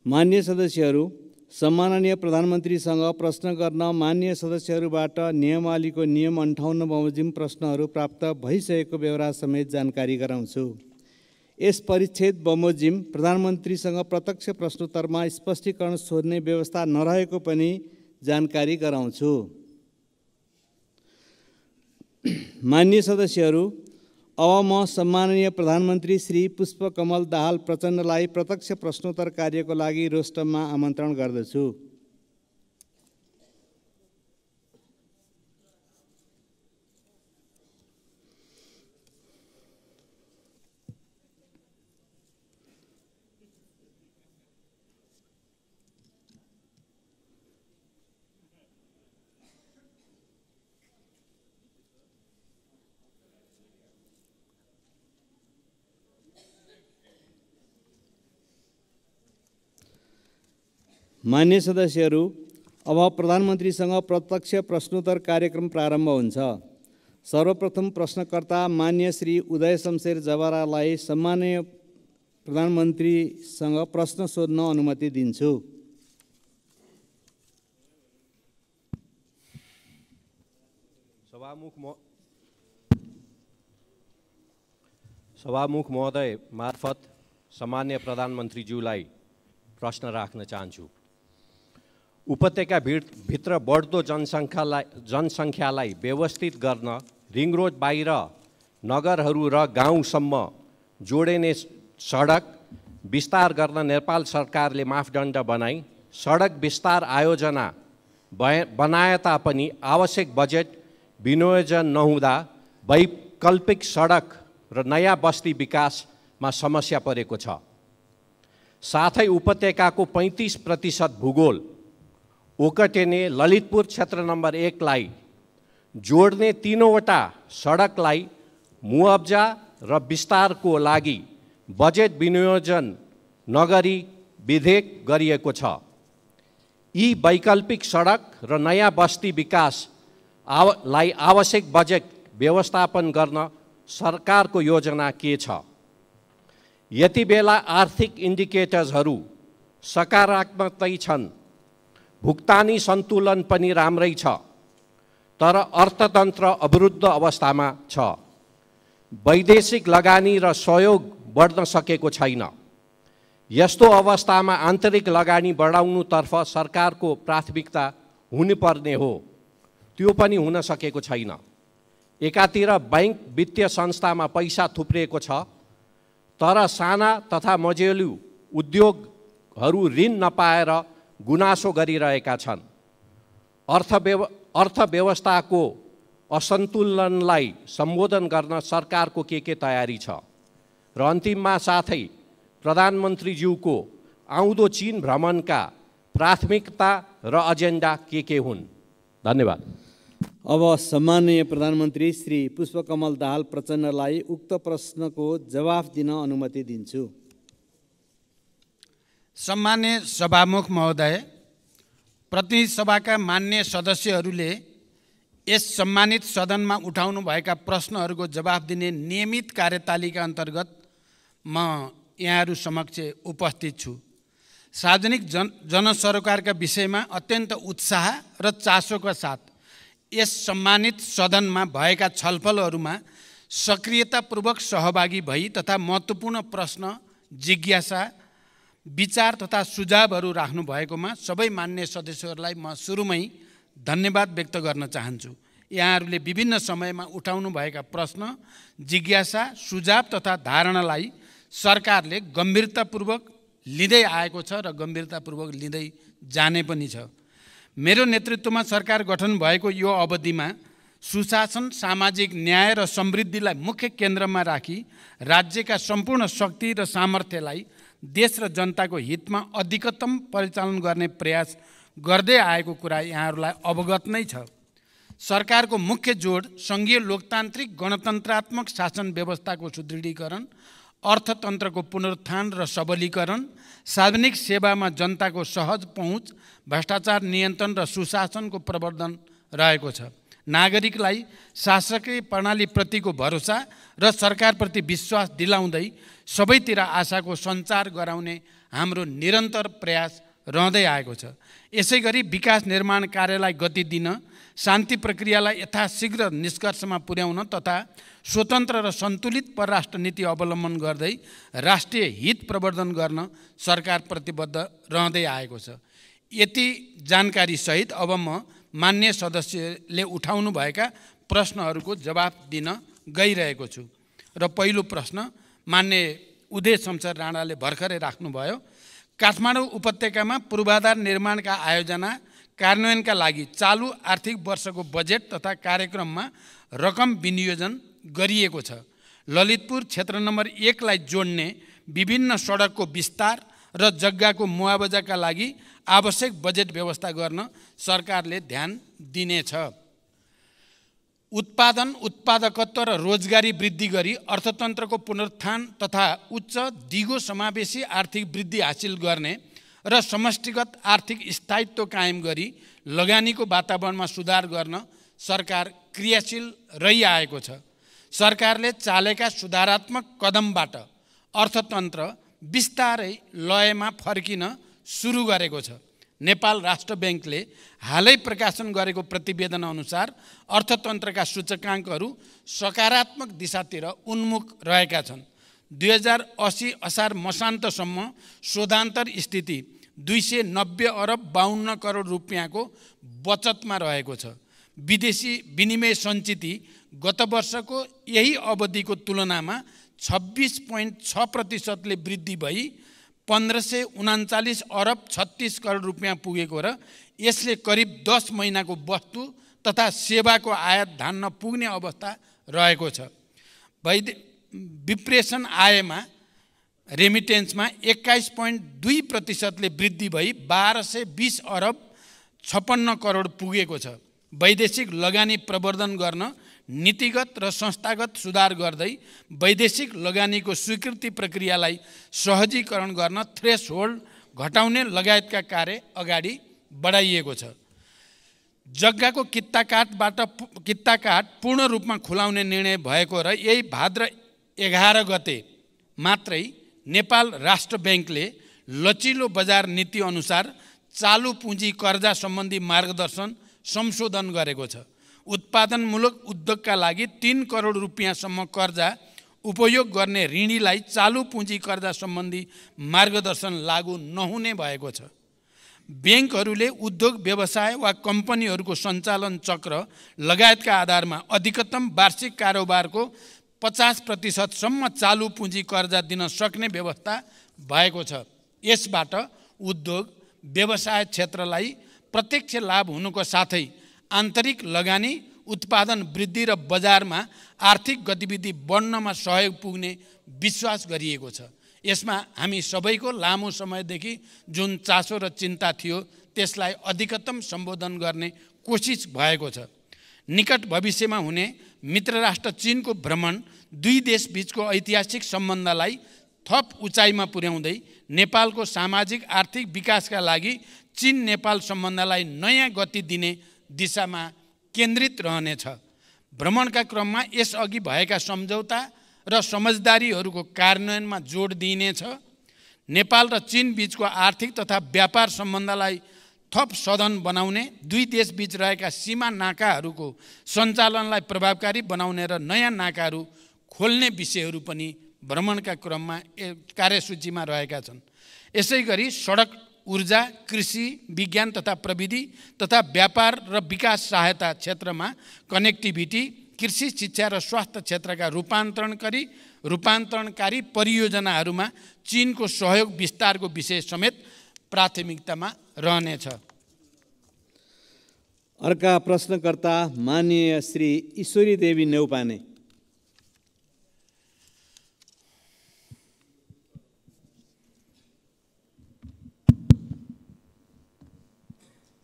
मान्य सदस्यहरू, सम्माननीय प्रधानमन्त्रीसँग प्रश्न गर्न मान्य सदस्यहरूबाट नियमावलीको नियम 58 बमोजिम प्रश्नहरू प्राप्त भइसकेको बेहोरा समेत जानकारी गराउँछु। यस परिच्छेद बमोजिम प्रधानमन्त्रीसँग प्रत्यक्ष प्रश्नोत्तरमा स्पष्टीकरण सोध्ने व्यवस्था नरहेको पनि जानकारी गराउँछु। मान्य सदस्यहरू, अब म सम्माननीय प्रधानमन्त्री श्री पुष्पकमल दाहाल प्रचण्डलाई प्रत्यक्ष प्रश्नोत्तर कार्यको लागि रोस्टममा आमन्त्रण गर्दछु। मान्य सदस्यहरू, अब प्रधानमन्त्रीसँग प्रत्यक्ष प्रश्नोत्तर कार्यक्रम प्रारम्भ हुन्छ। सर्वप्रथम प्रश्नकर्ता मान्य श्री उदय शमशेर जवारालाई सम्माननीय प्रधानमन्त्रीसँग प्रश्न सोध्न अनुमति दिन्छु। सभामुख महोदय मार्फत सम्माननीय प्रधानमन्त्रीज्यूलाई प्रश्न राख्न चाहन्छु। उपत्यका भित्र बढ्दो जनसङ्ख्यालाई व्यवस्थित गर्न रिङ रोड बाहिर नगरहरू र गाउँसम्म जोडिने सडक विस्तार गर्न नेपाल सरकारले मापदण्ड बनाई सडक विस्तार आयोजना बनाए तापनि आवश्यक बजेट विनियोजन नहुँदा वैकल्पिक सडक र नयाँ बस्ती विकासमा समस्या परेको छ। साथै उपत्यकाको 35% भूगोल ओकटेने ललितपुर क्षेत्र नम्बर 1 लाई जोड्ने 3वटा सडकलाई मुआब्जा र विस्तारको लागि बजेट विनियोजन नगरी विधेयक गरिएको छ। यी वैकल्पिक सडक र नयाँ बस्ती विकासलाई आवश्यक बजेट व्यवस्थापन गर्न सरकारको योजना के छ? यति बेला आर्थिक इन्डिकेटर्सहरू सकारात्मकै छन्, भुक्तानी सन्तुलन पनि राम्रै छ, तर अर्थतन्त्र अवरुद्ध अवस्थामा छ। वैदेशिक लगानी र सहयोग बढ्न सकेको छैन। यस्तो अवस्थामा आन्तरिक लगानी बढाउनुतर्फ सरकारको प्राथमिकता हुनुपर्ने हो, त्यो पनि हुन सकेको छैन। एकातिर बैंक वित्तीय संस्थामा पैसा थुप्रिएको छ, तर साना तथा मझौले उद्योगहरू ऋण नपाएर गुनासो गरिरहेका छन्। अर्थव्यवस्थाको असन्तुलनलाई सम्बोधन गर्न सरकारको के तयारी छ? र अन्तिममा साथै प्रधानमन्त्रीज्यूको आउँदो चीन भ्रमणका प्राथमिकता र एजेन्डा के हुन्? धन्यवाद। अब सम्माननीय प्रधानमन्त्री श्री पुष्पकमल दाहाल प्रचण्डलाई उक्त प्रश्नको जवाफ दिन अनुमति दिन्छु। सम्मान्य सभामुख महोदय, प्रतिनिधि सभाका मान्य सदस्यहरूले यस सम्मानित सदनमा उठाउनु भएका प्रश्नहरूको जवाफ दिने नियमित कार्यतालिका अन्तर्गत म यहाँहरू समक्ष उपस्थित छु। सार्वजनिक जनसरोकारका विषयमा अत्यन्त उत्साह र चासोका साथ यस सम्मानित सदनमा भएका छलफलहरूमा सक्रियतापूर्वक सहभागी भई तथा महत्त्वपूर्ण प्रश्न, जिज्ञासा, विचार तथा सुझावहरू राख्नु भएकोमा सबै मान्य सदस्यहरूलाई म सुरुमै धन्यवाद व्यक्त गर्न चाहन्छु। यहाँहरूले विभिन्न समयमा उठाउनु भएका प्रश्न, जिज्ञासा, सुझाव तथा धारणालाई सरकारले गम्भीरतापूर्वक लिँदै आएको छ र गम्भीरतापूर्वक लिँदै जाने पनि छ। मेरो नेतृत्वमा सरकार गठन भएको यो अवधिमा सुशासन, सामाजिक न्याय र समृद्धिलाई मुख्य केन्द्रमा राखी राज्यका सम्पूर्ण शक्ति र सामर्थ्यलाई देश र जनताको हितमा अधिकतम परिचालन गर्ने प्रयास गर्दै आएको कुरा यहाँहरूलाई अवगत नै छ। सरकारको मुख्य जोड सङ्घीय लोकतान्त्रिक गणतन्त्रात्मक शासन व्यवस्थाको सुदृढीकरण, अर्थतन्त्रको पुनरुत्थान र सबलीकरण, सार्वजनिक सेवामा जनताको सहज पहुँच, भ्रष्टाचार नियन्त्रण र सुशासनको प्रवर्धन रहेको छ। नागरिकलाई शासकीय प्रणालीप्रतिको भरोसा र सरकारप्रति विश्वास दिलाउँदै सबैतिर आशाको सञ्चार गराउने हाम्रो निरन्तर प्रयास रहँदै आएको छ। यसैगरी विकास निर्माण कार्यलाई गति दिन, शान्ति प्रक्रियालाई यथाशीघ्र निष्कर्षमा पुर्याउन तथा स्वतन्त्र र सन्तुलित परराष्ट्र नीति अवलम्बन गर्दै राष्ट्रिय हित प्रवर्धन गर्न सरकार प्रतिबद्ध रहँदै आएको छ। यति जानकारी सहित अब म मान्य सदस्यले उठाउनु भएका प्रश्नहरूको जवाफ दिन गइरहेको छु। र पहिलो प्रश्न मान्य उदय शमशेर राणाले भर्खरै राख्नुभयो। काठमाडौँ उपत्यकामा पूर्वाधार निर्माणका आयोजना कार्यान्वयनका लागि चालु आर्थिक वर्षको बजेट तथा कार्यक्रममा रकम विनियोजन गरिएको छ। ललितपुर क्षेत्र नम्बर 1 लाई जोड्ने विभिन्न सडकको विस्तार र जग्गाको मुआवजाका लागि आवश्यक बजेट व्यवस्था गर्न सरकारले ध्यान दिनेछ। उत्पादन, उत्पादकत्व र रोजगारी वृद्धि गरी अर्थतन्त्रको पुनरुत्थान तथा उच्च दिगो समावेशी आर्थिक वृद्धि हासिल गर्ने र समष्टिगत आर्थिक स्थायित्व कायम गरी लगानीको वातावरणमा सुधार गर्न सरकार क्रियाशील रहिआएको छ। सरकारले चालेका सुधारात्मक कदमबाट अर्थतन्त्र बिस्तारै लयमा फर्किन सुरु गरेको छ। नेपाल राष्ट्र ब्याङ्कले हालै प्रकाशन गरेको प्रतिवेदन अनुसार अर्थतन्त्रका सूचकाङ्कहरू सकारात्मक दिशातिर उन्मुख रहेका छन्। 2080 असार मसान्तसम्म शोधान्तर स्थिति 290 अरब 52 करोड रुपियाँको बचतमा रहेको छ। विदेशी विनिमय सञ्चिति गत वर्षको यही अवधिको तुलनामा 26.6% वृद्धि भई 1539 अरब 36 करोड रुपियाँ पुगेको र यसले करिब 10 महिनाको वस्तु तथा सेवाको आयात धान्न पुग्ने अवस्था रहेको छ। विप्रेषण आयमा रेमिटेन्समा 21.2% वृद्धि भई 1220 अरब 56 करोड पुगेको छ। वैदेशिक लगानी प्रवर्धन गर्न नीतिगत र संस्थागत सुधार गर्दै वैदेशिक लगानीको स्वीकृति प्रक्रियालाई सहजीकरण गर्न थ्रेसहोल्ड घटाउने लगायतका कार्य अगाडि बढाइएको छ। जग्गाको कित्ताकाट पूर्ण रूपमा खुलाउने निर्णय भएको र यही भाद्र 11 गते मात्रै नेपाल राष्ट्र ब्याङ्कले लचिलो बजार नीति अनुसार चालु पुँजी कर्जा सम्बन्धी मार्गदर्शन संशोधन गरेको छ। उत्पादनमूलक उद्योगका लागि 3 करोड रुपियाँसम्म कर्जा उपयोग गर्ने ऋणीलाई चालु पुँजी कर्जा सम्बन्धी मार्गदर्शन लागू नहुने भएको छ। ब्याङ्कहरूले उद्योग व्यवसाय वा कम्पनीहरूको सञ्चालन चक्र लगायतका आधारमा अधिकतम वार्षिक कारोबारको 50% सम्म चालु पुँजी कर्जा दिन सक्ने व्यवस्था भएको छ। यसबाट उद्योग व्यवसाय क्षेत्रलाई प्रत्यक्ष लाभ हुनुको साथै आन्तरिक लगानी, उत्पादन वृद्धि र बजारमा आर्थिक गतिविधि बढ्नमा सहयोग पुग्ने विश्वास गरिएको छ। यसमा हामी सबैको लामो समयदेखि जुन चासो र चिन्ता थियो त्यसलाई अधिकतम सम्बोधन गर्ने कोसिस भएको छ। निकट भविष्यमा हुने मित्र राष्ट्र चीनको भ्रमण दुई देशबीचको ऐतिहासिक सम्बन्धलाई थप उचाइमा पुर्याउँदै नेपालको सामाजिक आर्थिक विकासका लागि चीन नेपाल सम्बन्धलाई नयाँ गति दिने दिशामा केन्द्रित रहनेछ। भ्रमणका क्रममा यसअघि भएका सम्झौता र समझदारीहरूको कार्यान्वयनमा जोड दिइनेछ। नेपाल र चीन बीचको आर्थिक तथा व्यापार सम्बन्धलाई थप सधन बनाउने, दुई देशबीच रहेका सीमा नाकाहरूको सञ्चालनलाई प्रभावकारी बनाउने र नयाँ नाकाहरू खोल्ने विषयहरू पनि भ्रमणका क्रममा कार्यसूचीमा रहेका छन्। यसैगरी सडक, ऊर्जा, कृषि, विज्ञान तथा प्रविधि तथा व्यापार र विकास सहायता क्षेत्रमा कनेक्टिभिटी, कृषि, शिक्षा र स्वास्थ्य क्षेत्रका रूपान्तरणकारी परियोजनाहरूमा चीनको सहयोग विस्तारको विषय समेत प्राथमिकतामा रहनेछ। अर्का प्रश्नकर्ता माननीय श्री ईश्वरी देवी नेउपाने।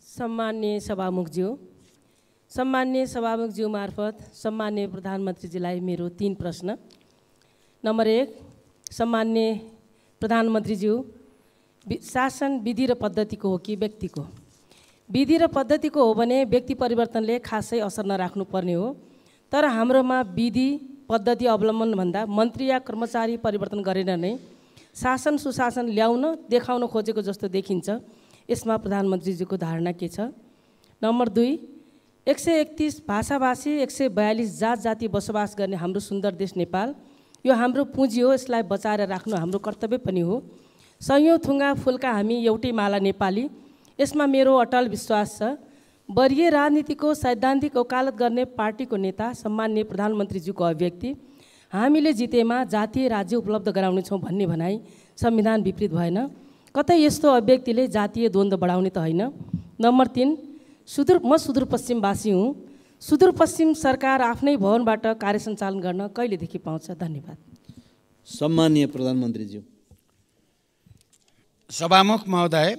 सम्मान्य सभामुखज्यू मार्फत सम्मान्य प्रधानमन्त्रीजीलाई मेरो 3 प्रश्न। नम्बर 1, सम्मान्य प्रधानमन्त्रीज्यू, शासन विधि र पद्धतिको हो कि व्यक्तिको? विधि र पद्धतिको हो भने व्यक्ति परिवर्तनले खासै असर नराख्नुपर्ने हो, तर हाम्रोमा विधि पद्धति अवलम्बन भन्दा मन्त्री या कर्मचारी परिवर्तन गरेर नै शासन सुशासन ल्याउन देखाउन खोजेको जस्तो देखिन्छ। यसमा प्रधानमन्त्रीजीको धारणा के छ? नम्बर 2, 131 भाषाभाषी 142 जात जाति बसोबास गर्ने हाम्रो सुन्दर देश नेपाल, यो हाम्रो पुँजी हो, यसलाई बचाएर राख्नु हाम्रो कर्तव्य पनि हो। सयौँ थुङ्गा फुलका हामी एउटै माला नेपाली, यसमा मेरो अटल विश्वास छ। वरिय राजनीतिको सैद्धान्तिक वकालत गर्ने पार्टीको नेता सम्माननीय प्रधानमन्त्रीज्यूको अभिव्यक्ति हामीले जितेमा जातीय राज्य उपलब्ध गराउनेछौँ भन्ने भनाइ संविधान विपरीत भएन? कतै यस्तो अभिव्यक्तिले जातीय द्वन्द्व बढाउने त होइन? नम्बर 3, म सुदूरपश्चिमवासी हुँ। सुदूरपश्चिम सरकार आफ्नै भवनबाट कार्य सञ्चालन गर्न कहिलेदेखि पाउँछ? धन्यवाद। सम्माननीय प्रधानमन्त्रीज्यू। सभामुख महोदय,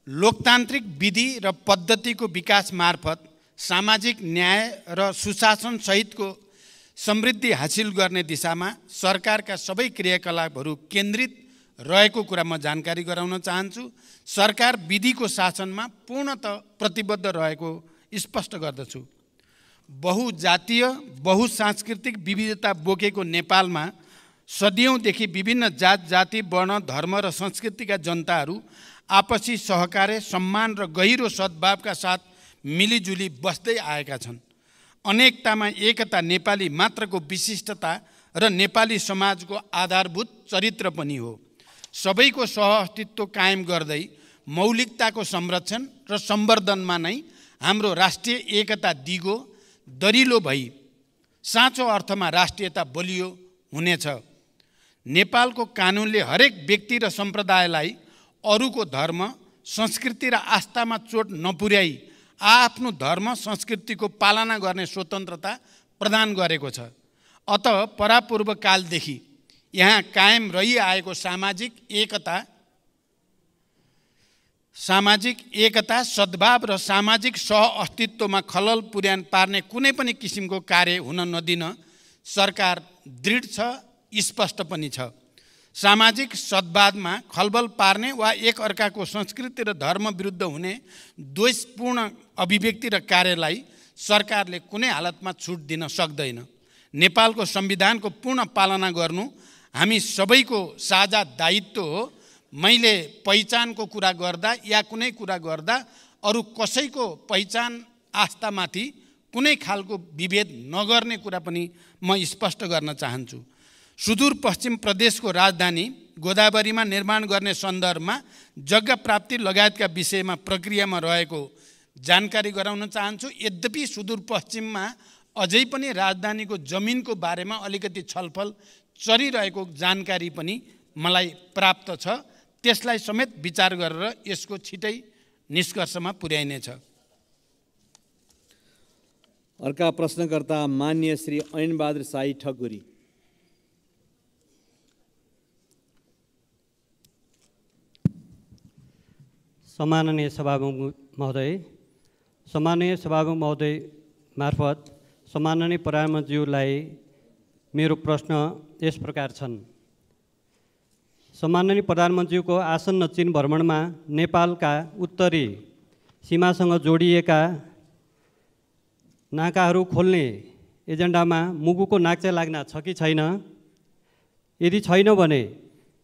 लोकतान्त्रिक विधि र पद्धतिको विकास मार्फत सामाजिक न्याय र सुशासन सहितको समृद्धि हासिल गर्ने दिशामा सरकारका सबै क्रियाकलापहरू केन्द्रित रहेको कुरा म जानकारी गराउन चाहन्छु। सरकार विधिको शासनमा पूर्णतः प्रतिबद्ध रहेको स्पष्ट गर्दछु। बहुजातीय बहुसांस्कृतिक विविधता बोकेको नेपालमा सदियौँदेखि विभिन्न जात जाति वर्ण धर्म र संस्कृतिका जनताहरू आपसी सहकार्य सम्मान र गहिरो सद्भावका साथ मिलिजुली बस्दै आएका छन्। अनेकतामा एकता नेपाली मात्रको विशिष्टता र नेपाली समाजको आधारभूत चरित्र पनि हो। सबैको सहअस्तित्व कायम गर्दै मौलिकताको संरक्षण र सम्वर्धनमा नै हाम्रो राष्ट्रिय एकता दिगो दरिलो भई साँचो अर्थमा राष्ट्रियता बलियो हुनेछ। नेपालको कानुनले हरेक व्यक्ति र सम्प्रदायलाई अरूको धर्म संस्कृति र आस्थामा चोट नपुर्याई आफ्नो धर्म संस्कृतिको पालना गर्ने स्वतन्त्रता प्रदान गरेको छ। अत परापूर्व कालदेखि यहाँ कायम रहिआएको सामाजिक एकता सद्भाव र सामाजिक सहअस्तित्वमा खलल पार्ने कुनै पनि किसिमको कार्य हुन नदिन सरकार दृढ छ, स्पष्ट पनि छ। सामाजिक सद्भावमा खलबल पार्ने वा एक अर्काको संस्कृति र धर्म विरुद्ध हुने द्वेषपूर्ण अभिव्यक्ति र कार्यलाई सरकारले कुनै हालतमा छुट दिन सक्दैन। नेपालको संविधानको पूर्ण पालना गर्नु हामी सबैको साझा दायित्व हो। मैले पहिचानको कुरा गर्दा या कुनै कुरा गर्दा अरू कसैको पहिचान आस्थामाथि कुनै खालको विभेद नगर्ने कुरा पनि म स्पष्ट गर्न चाहन्छु। सुदूरपश्चिम प्रदेशको राजधानी गोदावरीमा निर्माण गर्ने सन्दर्भमा जग्गा प्राप्ति लगायतका विषयमा प्रक्रियामा रहेको जानकारी गराउन चाहन्छु। यद्यपि सुदूरपश्चिममा अझै पनि राजधानीको जमिनको बारेमा अलिकति छलफल चलिरहेको जानकारी पनि मलाई प्राप्त छ। त्यसलाई समेत विचार गरेर यसको छिटै निष्कर्षमा पुर्याइनेछ। अर्का प्रश्नकर्ता माननीय श्री ऐनबहादुर साई ठकुरी। सम्माननीय सभामुख महोदय मार्फत सम्माननीय प्रधानमन्त्रीज्यूलाई मेरो प्रश्न यस प्रकार छन्। सम्माननीय प्रधानमन्त्रीको आसन्न चीन भ्रमणमा नेपालका उत्तरी सीमासँग जोडिएका नाकाहरू खोल्ने एजेन्डामा मुगुको नाक्चा लाग्न छ कि छैन? यदि छैन भने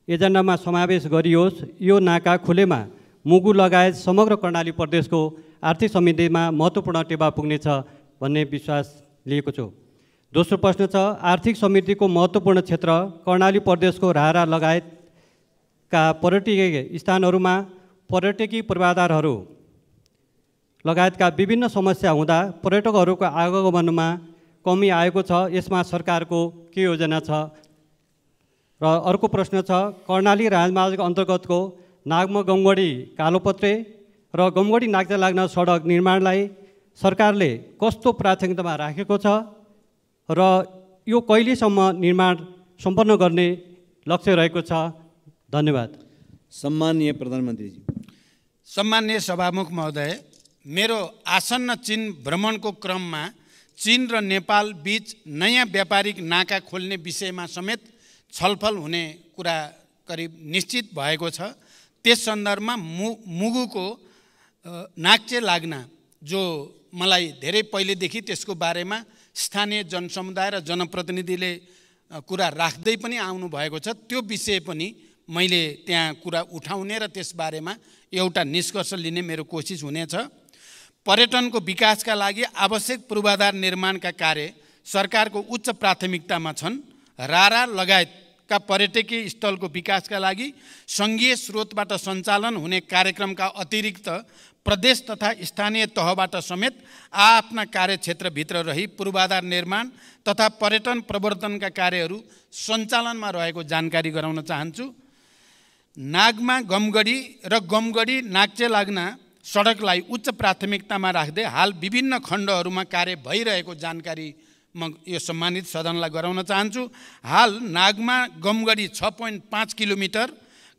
एजेन्डामा समावेश गरियोस्। यो नाका खुलेमा मुगु लगायत समग्र कर्णाली प्रदेशको आर्थिक समृद्धिमा महत्त्वपूर्ण टेवा पुग्नेछ भन्ने विश्वास लिएको छु। दोस्रो प्रश्न छ, आर्थिक समृद्धिको महत्त्वपूर्ण क्षेत्र कर्णाली प्रदेशको राहरा लगायतका पर्यटकीय स्थानहरूमा पर्यटकीय पूर्वाधारहरू लगायतका विभिन्न समस्या हुँदा पर्यटकहरूको आगमनमा कमी आएको छ। यसमा सरकारको के योजना छ? र अर्को प्रश्न छ, कर्णाली राजमार्ग अन्तर्गतको नागमा गमगढी कालोपत्रे र गमगढी नाक्चा लाग्न सडक निर्माणलाई सरकारले कस्तो प्राथमिकतामा राखेको छ र यो कहिलेसम्म निर्माण सम्पन्न गर्ने लक्ष्य रहेको छ? धन्यवाद। सम्माननीय प्रधानमन्त्रीजी। सम्माननीय सभामुख महोदय, मेरो आसन्न चीन भ्रमणको क्रममा चीन र नेपाल बीच नयाँ व्यापारिक नाका खोल्ने विषयमा समेत छलफल हुने कुरा करिब निश्चित भएको छ। त्यस सन्दर्भमा मुगुको नाक्चे लाग्ना जो मलाई धेरै पहिलेदेखि त्यसको बारेमा स्थानीय जनसमुदाय र जनप्रतिनिधिले कुरा राख्दै पनि आउनु भएको छ, त्यो विषय पनि मैले त्यहाँ कुरा उठाउने र त्यसबारेमा एउटा निष्कर्ष लिने मेरो कोसिस हुनेछ। पर्यटनको विकासका लागि आवश्यक पूर्वाधार निर्माणका कार्य सरकारको उच्च प्राथमिकतामा छन्। रारा लगायतका पर्यटकीय स्थलको विकासका लागि सङ्घीय स्रोतबाट सञ्चालन हुने कार्यक्रमका अतिरिक्त प्रदेश तथा स्थानीय तहबाट समेत आफ्ना कार्यक्षेत्रभित्र रही पूर्वाधार निर्माण तथा पर्यटन प्रवर्धनका कार्यहरू सञ्चालनमा रहेको जानकारी गराउन चाहन्छु। नागमा गमगढी र गमगढी नाक्चे लाग्ना सडकलाई उच्च प्राथमिकतामा राख्दै हाल विभिन्न खण्डहरूमा कार्य भइरहेको जानकारी म यो सम्मानित सदनलाई गराउन चाहन्छु। हाल नागमा गमगढी 6.5 किलोमिटर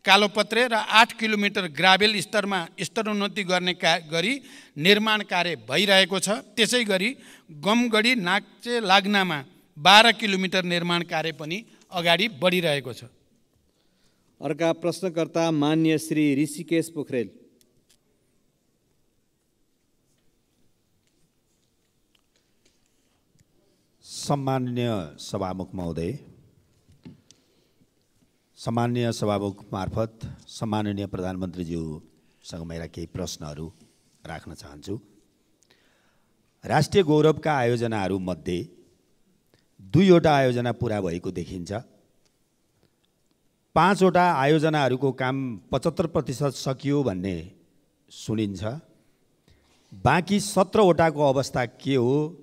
कालोपत्रे र 8 किलोमिटर ग्राभेल स्तरमा स्तरोन्नति गर्ने गरी निर्माण कार्य भइरहेको छ। त्यसै गरी गमगढी नाक्चे लाग्नामा 12 किलोमिटर निर्माण कार्य पनि अगाडि बढिरहेको छ। अर्का प्रश्नकर्ता मान्य श्री ऋषिकेश पोखरेल। सम्माननीय सभामुख महोदय, सम्माननीय सभामुख मार्फत सम्माननीय प्रधानमन्त्रीज्यूसँग मेरा केही प्रश्नहरू राख्न चाहन्छु। राष्ट्रिय गौरवका आयोजनाहरूमध्ये 2वटा आयोजना पुरा भएको देखिन्छ। 5वटा आयोजनाहरूको काम 75% सकियो भन्ने सुनिन्छ। बाँकी 17वटाको अवस्था के हो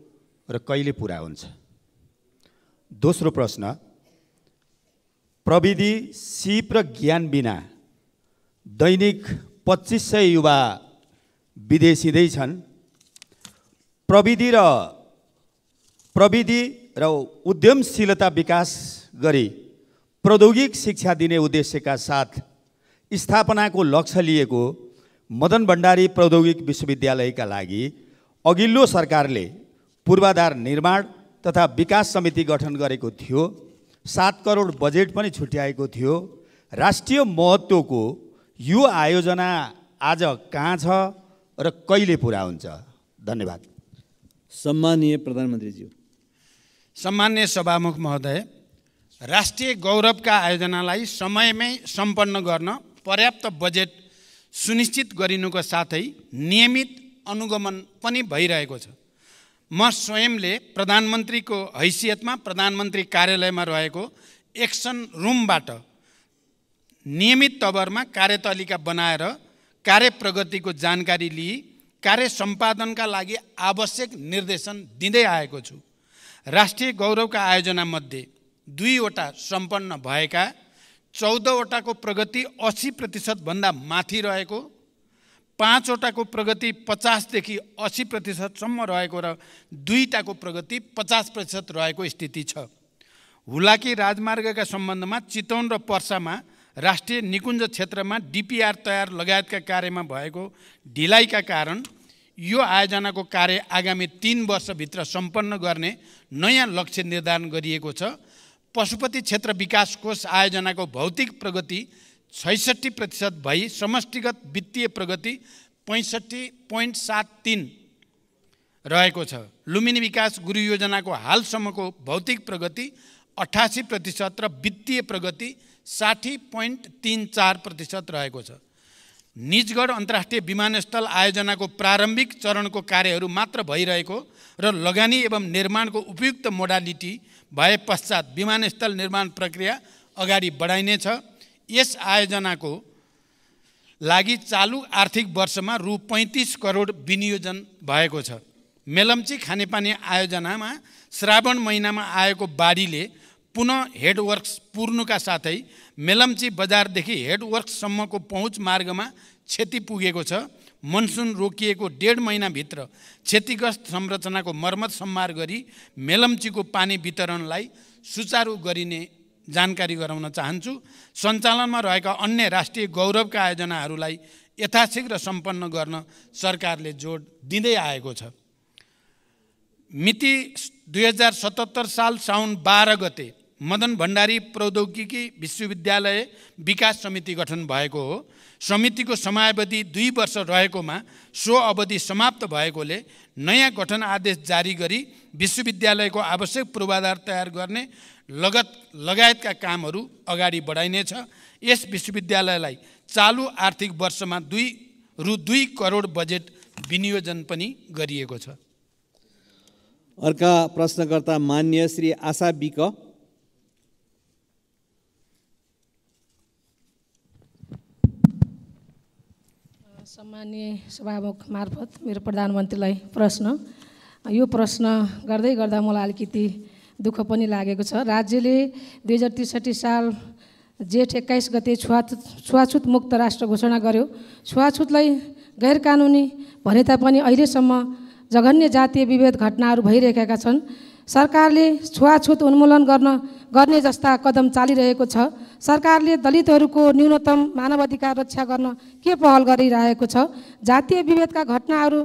र कहिले पुरा हुन्छ? दोस्रो प्रश्न, प्रविधि, सिप र ज्ञान बिना दैनिक 2500 युवा विदेशिँदै छन्। प्रविधि र उद्यमशीलता विकास गरी प्रौद्योगिक शिक्षा दिने उद्देश्यका साथ स्थापनाको लक्ष्य लिएको मदन भण्डारी प्रौद्योगिक विश्वविद्यालयका लागि अघिल्लो सरकारले पूर्वाधार निर्माण तथा विकास समिति गठन गरेको थियो। 7 करोड बजेट पनि छुट्याएको थियो। राष्ट्रिय महत्त्वको यो आयोजना आज कहाँ छ र कहिले पुरा हुन्छ? धन्यवाद। सम्माननीय प्रधानमन्त्रीज्यू। सम्मान्य सभामुख महोदय, राष्ट्रिय गौरवका आयोजनालाई समयमै सम्पन्न गर्न पर्याप्त बजेट सुनिश्चित गरिनुको साथै नियमित अनुगमन पनि भइरहेको छ। म स्वयंले प्रधानमन्त्रीको हैसियतमा प्रधानमन्त्री कार्यालयमा रहेको एक्सन रुमबाट नियमित तवरमा कार्यतालिका बनाएर कार्य प्रगतिको जानकारी लिई कार्य सम्पादनका लागि आवश्यक निर्देशन दिँदै आएको छु। राष्ट्रिय गौरवका आयोजनामध्ये 2वटा सम्पन्न भएका, 14वटाको प्रगति 80% भन्दा माथि रहेको, 5वटाको प्रगति 50 देखि 80% सम्म रहेको र 2टाको प्रगति 50% रहेको स्थिति छ। हुलाकी राजमार्गका सम्बन्धमा चितवन र पर्सामा राष्ट्रिय निकुञ्ज क्षेत्रमा डिपिआर तयार लगायतका कार्यमा भएको ढिलाइका कारण यो आयोजनाको कार्य आगामी 3 वर्षभित्र सम्पन्न गर्ने नयाँ लक्ष्य निर्धारण गरिएको छ। पशुपति क्षेत्र विकास कोष आयोजनाको भौतिक प्रगति 66% भई समष्टिगत वित्तीय प्रगति 65.73 रहेको छ। लुम्बिनी विकास गुरु योजनाको हालसम्मको भौतिक प्रगति 88% र वित्तीय प्रगति 60.34% रहेको छ। निजगढ अन्तर्राष्ट्रिय विमानस्थल आयोजनाको प्रारम्भिक चरणको कार्यहरू मात्र भइरहेको र लगानी एवं निर्माणको उपयुक्त मोडालिटी भए पश्चात विमानस्थल निर्माण प्रक्रिया अगाडि बढाइनेछ। यस आयोजनाको लागि चालु आर्थिक वर्षमा रु 35 करोड विनियोजन भएको छ। मेलम्ची खानेपानी आयोजनामा श्रावण महिनामा आएको बाढीले पुनः हेडवर्क्स पुर्नुका साथै मेलम्ची बजारदेखि हेडवर्क्ससम्मको पहुँच मार्गमा क्षति पुगेको छ। मनसुन रोकिएको 1.5 महिनाभित्र क्षतिग्रस्त संरचनाको मर्मत सम्मार गरी मेलम्चीको पानी वितरणलाई सुचारू गरिने जानकारी गराउन चाहन्छु। सञ्चालनमा रहेका अन्य राष्ट्रिय गौरवका आयोजनाहरूलाई यथाशीघ्र सम्पन्न गर्न सरकारले जोड दिँदै आएको छ। मिति 2077 साल साउन 12 गते मदन भण्डारी प्रौद्योगिकी विश्वविद्यालय विकास समिति गठन भएको हो। समितिको समयावधि 2 वर्ष रहेकोमा सो अवधि समाप्त भएकोले नयाँ गठन आदेश जारी गरी विश्वविद्यालयको आवश्यक पूर्वाधार तयार गर्ने लगायतका कामहरू अगाडि बढाइनेछ। यस विश्वविद्यालयलाई चालु आर्थिक वर्षमा रु 2 करोड बजेट विनियोजन पनि गरिएको छ। अर्का प्रश्नकर्ता मान्य श्री आशा विक। सम्माननीय सभामुख मार्फत मेरो प्रधानमन्त्रीलाई प्रश्न, यो प्रश्न गर्दै गर्दा मलाई अलिकति दुःख पनि लागेको छ। राज्यले 2063 साल जेठ 21 गते छुवाछुत मुक्त राष्ट्र घोषणा गर्यो। छुवाछुतलाई गैर कानुनी भने तापनि अहिलेसम्म जघन्य जातीय विभेद घटनाहरू भइरहेका छन्। सरकारले छुवाछुत उन्मूलन गर्ने जस्ता कदम चालिरहेको छ। सरकारले दलितहरूको न्यूनतम मानवाधिकार रक्षा गर्न के पहल गरिरहेको छ? जातीय विभेदका घटनाहरू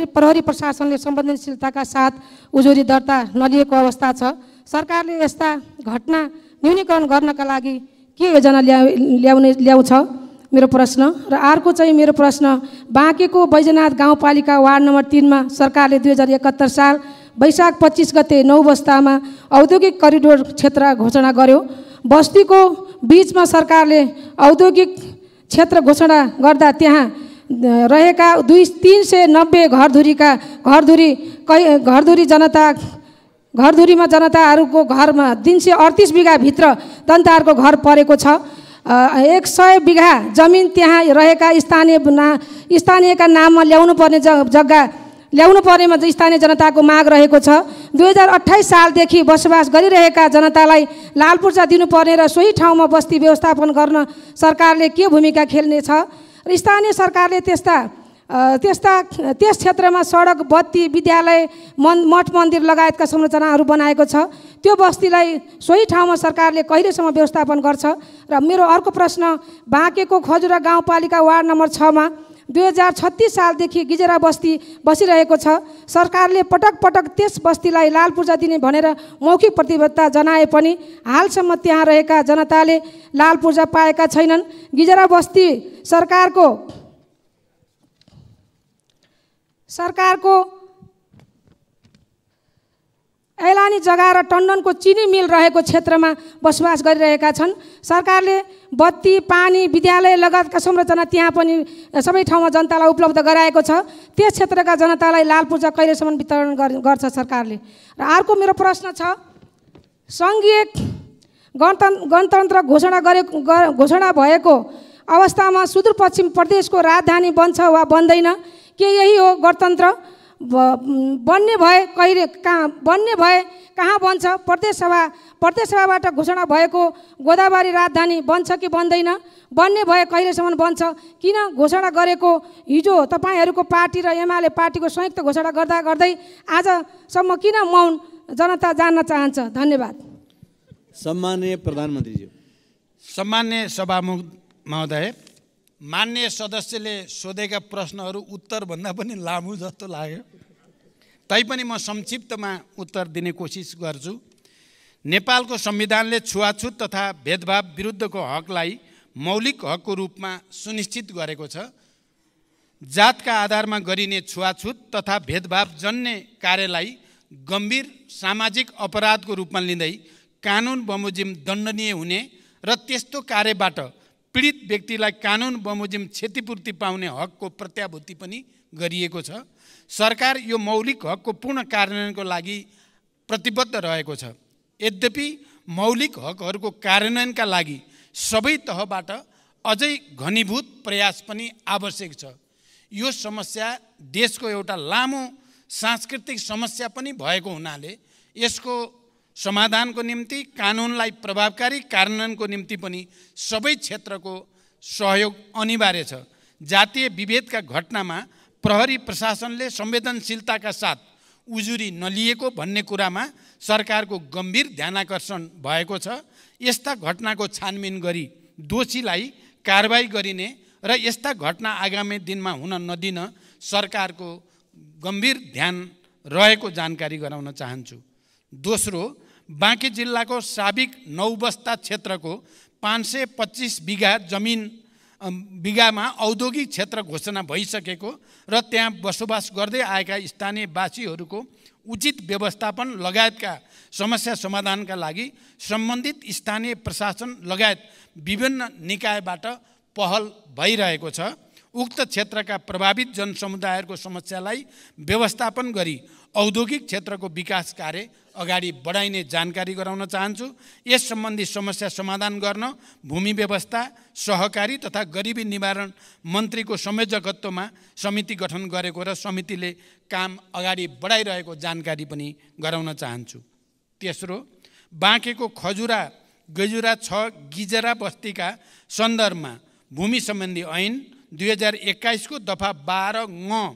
प्रहरी प्रशासनले संवेदनशीलताका साथ उजुरी दर्ता नलिएको अवस्था छ। सरकारले यस्ता घटना न्यूनीकरण गर्नका लागि के योजना ल्याउँछ? मेरो प्रश्न। र अर्को चाहिँ मेरो प्रश्न, बाँकेको बैजनाथ गाउँपालिका वार्ड नम्बर 3 मा सरकारले 2071 साल वैशाख 25 गते 9 बस्तामा औद्योगिक करिडोर क्षेत्र घोषणा गर्यो। बस्तीको बीचमा सरकारले औद्योगिक क्षेत्र घोषणा गर्दा त्यहाँ रहेका 390 घरधुरीमा जनताहरूको घरमा 338 बिघा भित्र जनताहरूको घर परेको छ। 100 बिघा जमिन त्यहाँ रहेका स्थानीयका नाममा ल्याउनु पर्नेमा स्थानीय जनताको माग रहेको छ। 2028 सालदेखि बसोबास गरिरहेका जनतालाई लाल पूर्जा दिनुपर्ने र सोही ठाउँमा बस्ती व्यवस्थापन गर्न सरकारले के भूमिका खेल्नेछ? र स्थानीय सरकारले त्यस क्षेत्रमा सडक, बत्ती, विद्यालय, मठ मन्दिर लगायतका संरचनाहरू बनाएको छ। त्यो बस्तीलाई सोही ठाउँमा सरकारले कहिलेसम्म व्यवस्थापन गर्छ? र मेरो अर्को प्रश्न, बाँकेको खजुरा गाउँपालिका वार्ड नम्बर 6 मा 2036 सालदेखि गिजेरा बस्ती बसिरहेको छ। सरकारले पटक पटक त्यस बस्तीलाई लाल पूर्जा दिने भनेर मौखिक प्रतिबद्धता जनाए पनि हालसम्म त्यहाँ रहेका जनताले लाल पूर्जा पाएका छैनन्। गिजेरा बस्ती सरकारको ऐलानी जग्गा र टन्डनको चिनी मिल रहेको क्षेत्रमा बसोबास गरिरहेका छन्। सरकारले बत्ती, पानी, विद्यालय लगायतका संरचना त्यहाँ पनि सबै ठाउँमा जनतालाई उपलब्ध गराएको छ। त्यस क्षेत्रका जनतालाई लाल पूर्जा कहिलेसम्म वितरण गर्छ सरकारले? र अर्को मेरो प्रश्न छ, सङ्घीय गणतन्त्र घोषणा भएको अवस्थामा सुदूरपश्चिम प्रदेशको राजधानी बन्छ वा बन्दैन? के यही हो गणतन्त्र? बन्ने भए कहाँ बन्छ? प्रदेशसभाबाट घोषणा भएको गोदावरी राजधानी बन्छ कि बन्दैन? बन्ने भए कहिलेसम्म बन्छ? किन घोषणा गरेको हिजो तपाईँहरूको पार्टी र एमाले पार्टीको संयुक्त घोषणा गर्दै आजसम्म किन मौन? जनता जान्न चाहन्छ। धन्यवाद। सम्माननीय प्रधानमन्त्रीज्यू। सम्मान्य सभामुख महोदय, मान्य सदस्यले सोधेका प्रश्नहरू उत्तरभन्दा पनि लामो जस्तो लाग्यो, तैपनि म संक्षिप्तमा उत्तर दिने कोसिस गर्छु। नेपालको संविधानले छुवाछुत तथा भेदभाव विरुद्धको हकलाई मौलिक हकको रूपमा सुनिश्चित गरेको छ। जातका आधारमा गरिने छुवाछुत तथा भेदभाव जन्य कार्यलाई गम्भीर सामाजिक अपराधको रूपमा लिँदै कानुन बमोजिम दण्डनीय हुने र त्यस्तो कार्यबाट पीडित व्यक्तिलाई कानुन बमोजिम क्षतिपूर्ति पाउने हकको प्रत्याभूति पनि गरिएको छ। सरकार यो मौलिक हकको पूर्ण कार्यान्वयनको लागि प्रतिबद्ध रहेको छ। यद्यपि मौलिक हकहरूको कार्यान्वयनका लागि सबै तहबाट अझै घनीभूत प्रयास पनि आवश्यक छ। यो समस्या देशको एउटा लामो सांस्कृतिक समस्या पनि भएको हुनाले यसको समाधानको निम्ति कानुनलाई प्रभावकारी कार्यान्वयनको निम्ति पनि सबै क्षेत्रको सहयोग अनिवार्य छ। जातीय विभेदका घटनामा प्रहरी प्रशासनले संवेदनशीलताका साथ उजुरी नलिएको भन्ने कुरामा सरकारको गम्भीर ध्यानाकर्षण भएको छ। यस्ता घटनाको छानबिन गरी दोषीलाई कारबाही गरिने र यस्ता घटना आगामी दिनमा हुन नदिन सरकारको गम्भीर ध्यान रहेको जानकारी गराउन चाहन्छु। दोस्रो, बाँकी जिल्लाको साबिक नौबस्ता क्षेत्रको 525 बिघामा औद्योगिक क्षेत्र घोषणा भइसकेको र त्यहाँ बसोबास गर्दै आएका स्थानीयवासीहरूको उचित व्यवस्थापन लगायतका समस्या समाधानका लागि सम्बन्धित स्थानीय प्रशासन लगायत विभिन्न निकायबाट पहल भइरहेको छ। उक्त क्षेत्रका प्रभावित जनसमुदायहरूको समस्यालाई व्यवस्थापन गरी औद्योगिक क्षेत्रको विकास कार्य अगाडि बढाइने जानकारी गराउन चाहन्छु। यस सम्बन्धी समस्या समाधान गर्न भूमि व्यवस्था, सहकारी तथा गरिबी निवारण मन्त्रीको संयोजकत्वमा समिति गठन गरेको र समितिले काम अगाडि बढाइरहेको जानकारी पनि गराउन चाहन्छु। तेस्रो, बाँकेको खजुरा गजुरा 6 गिजरा बस्तीका सन्दर्भमा भूमि सम्बन्धी ऐन 2021 को दफा 12 ङ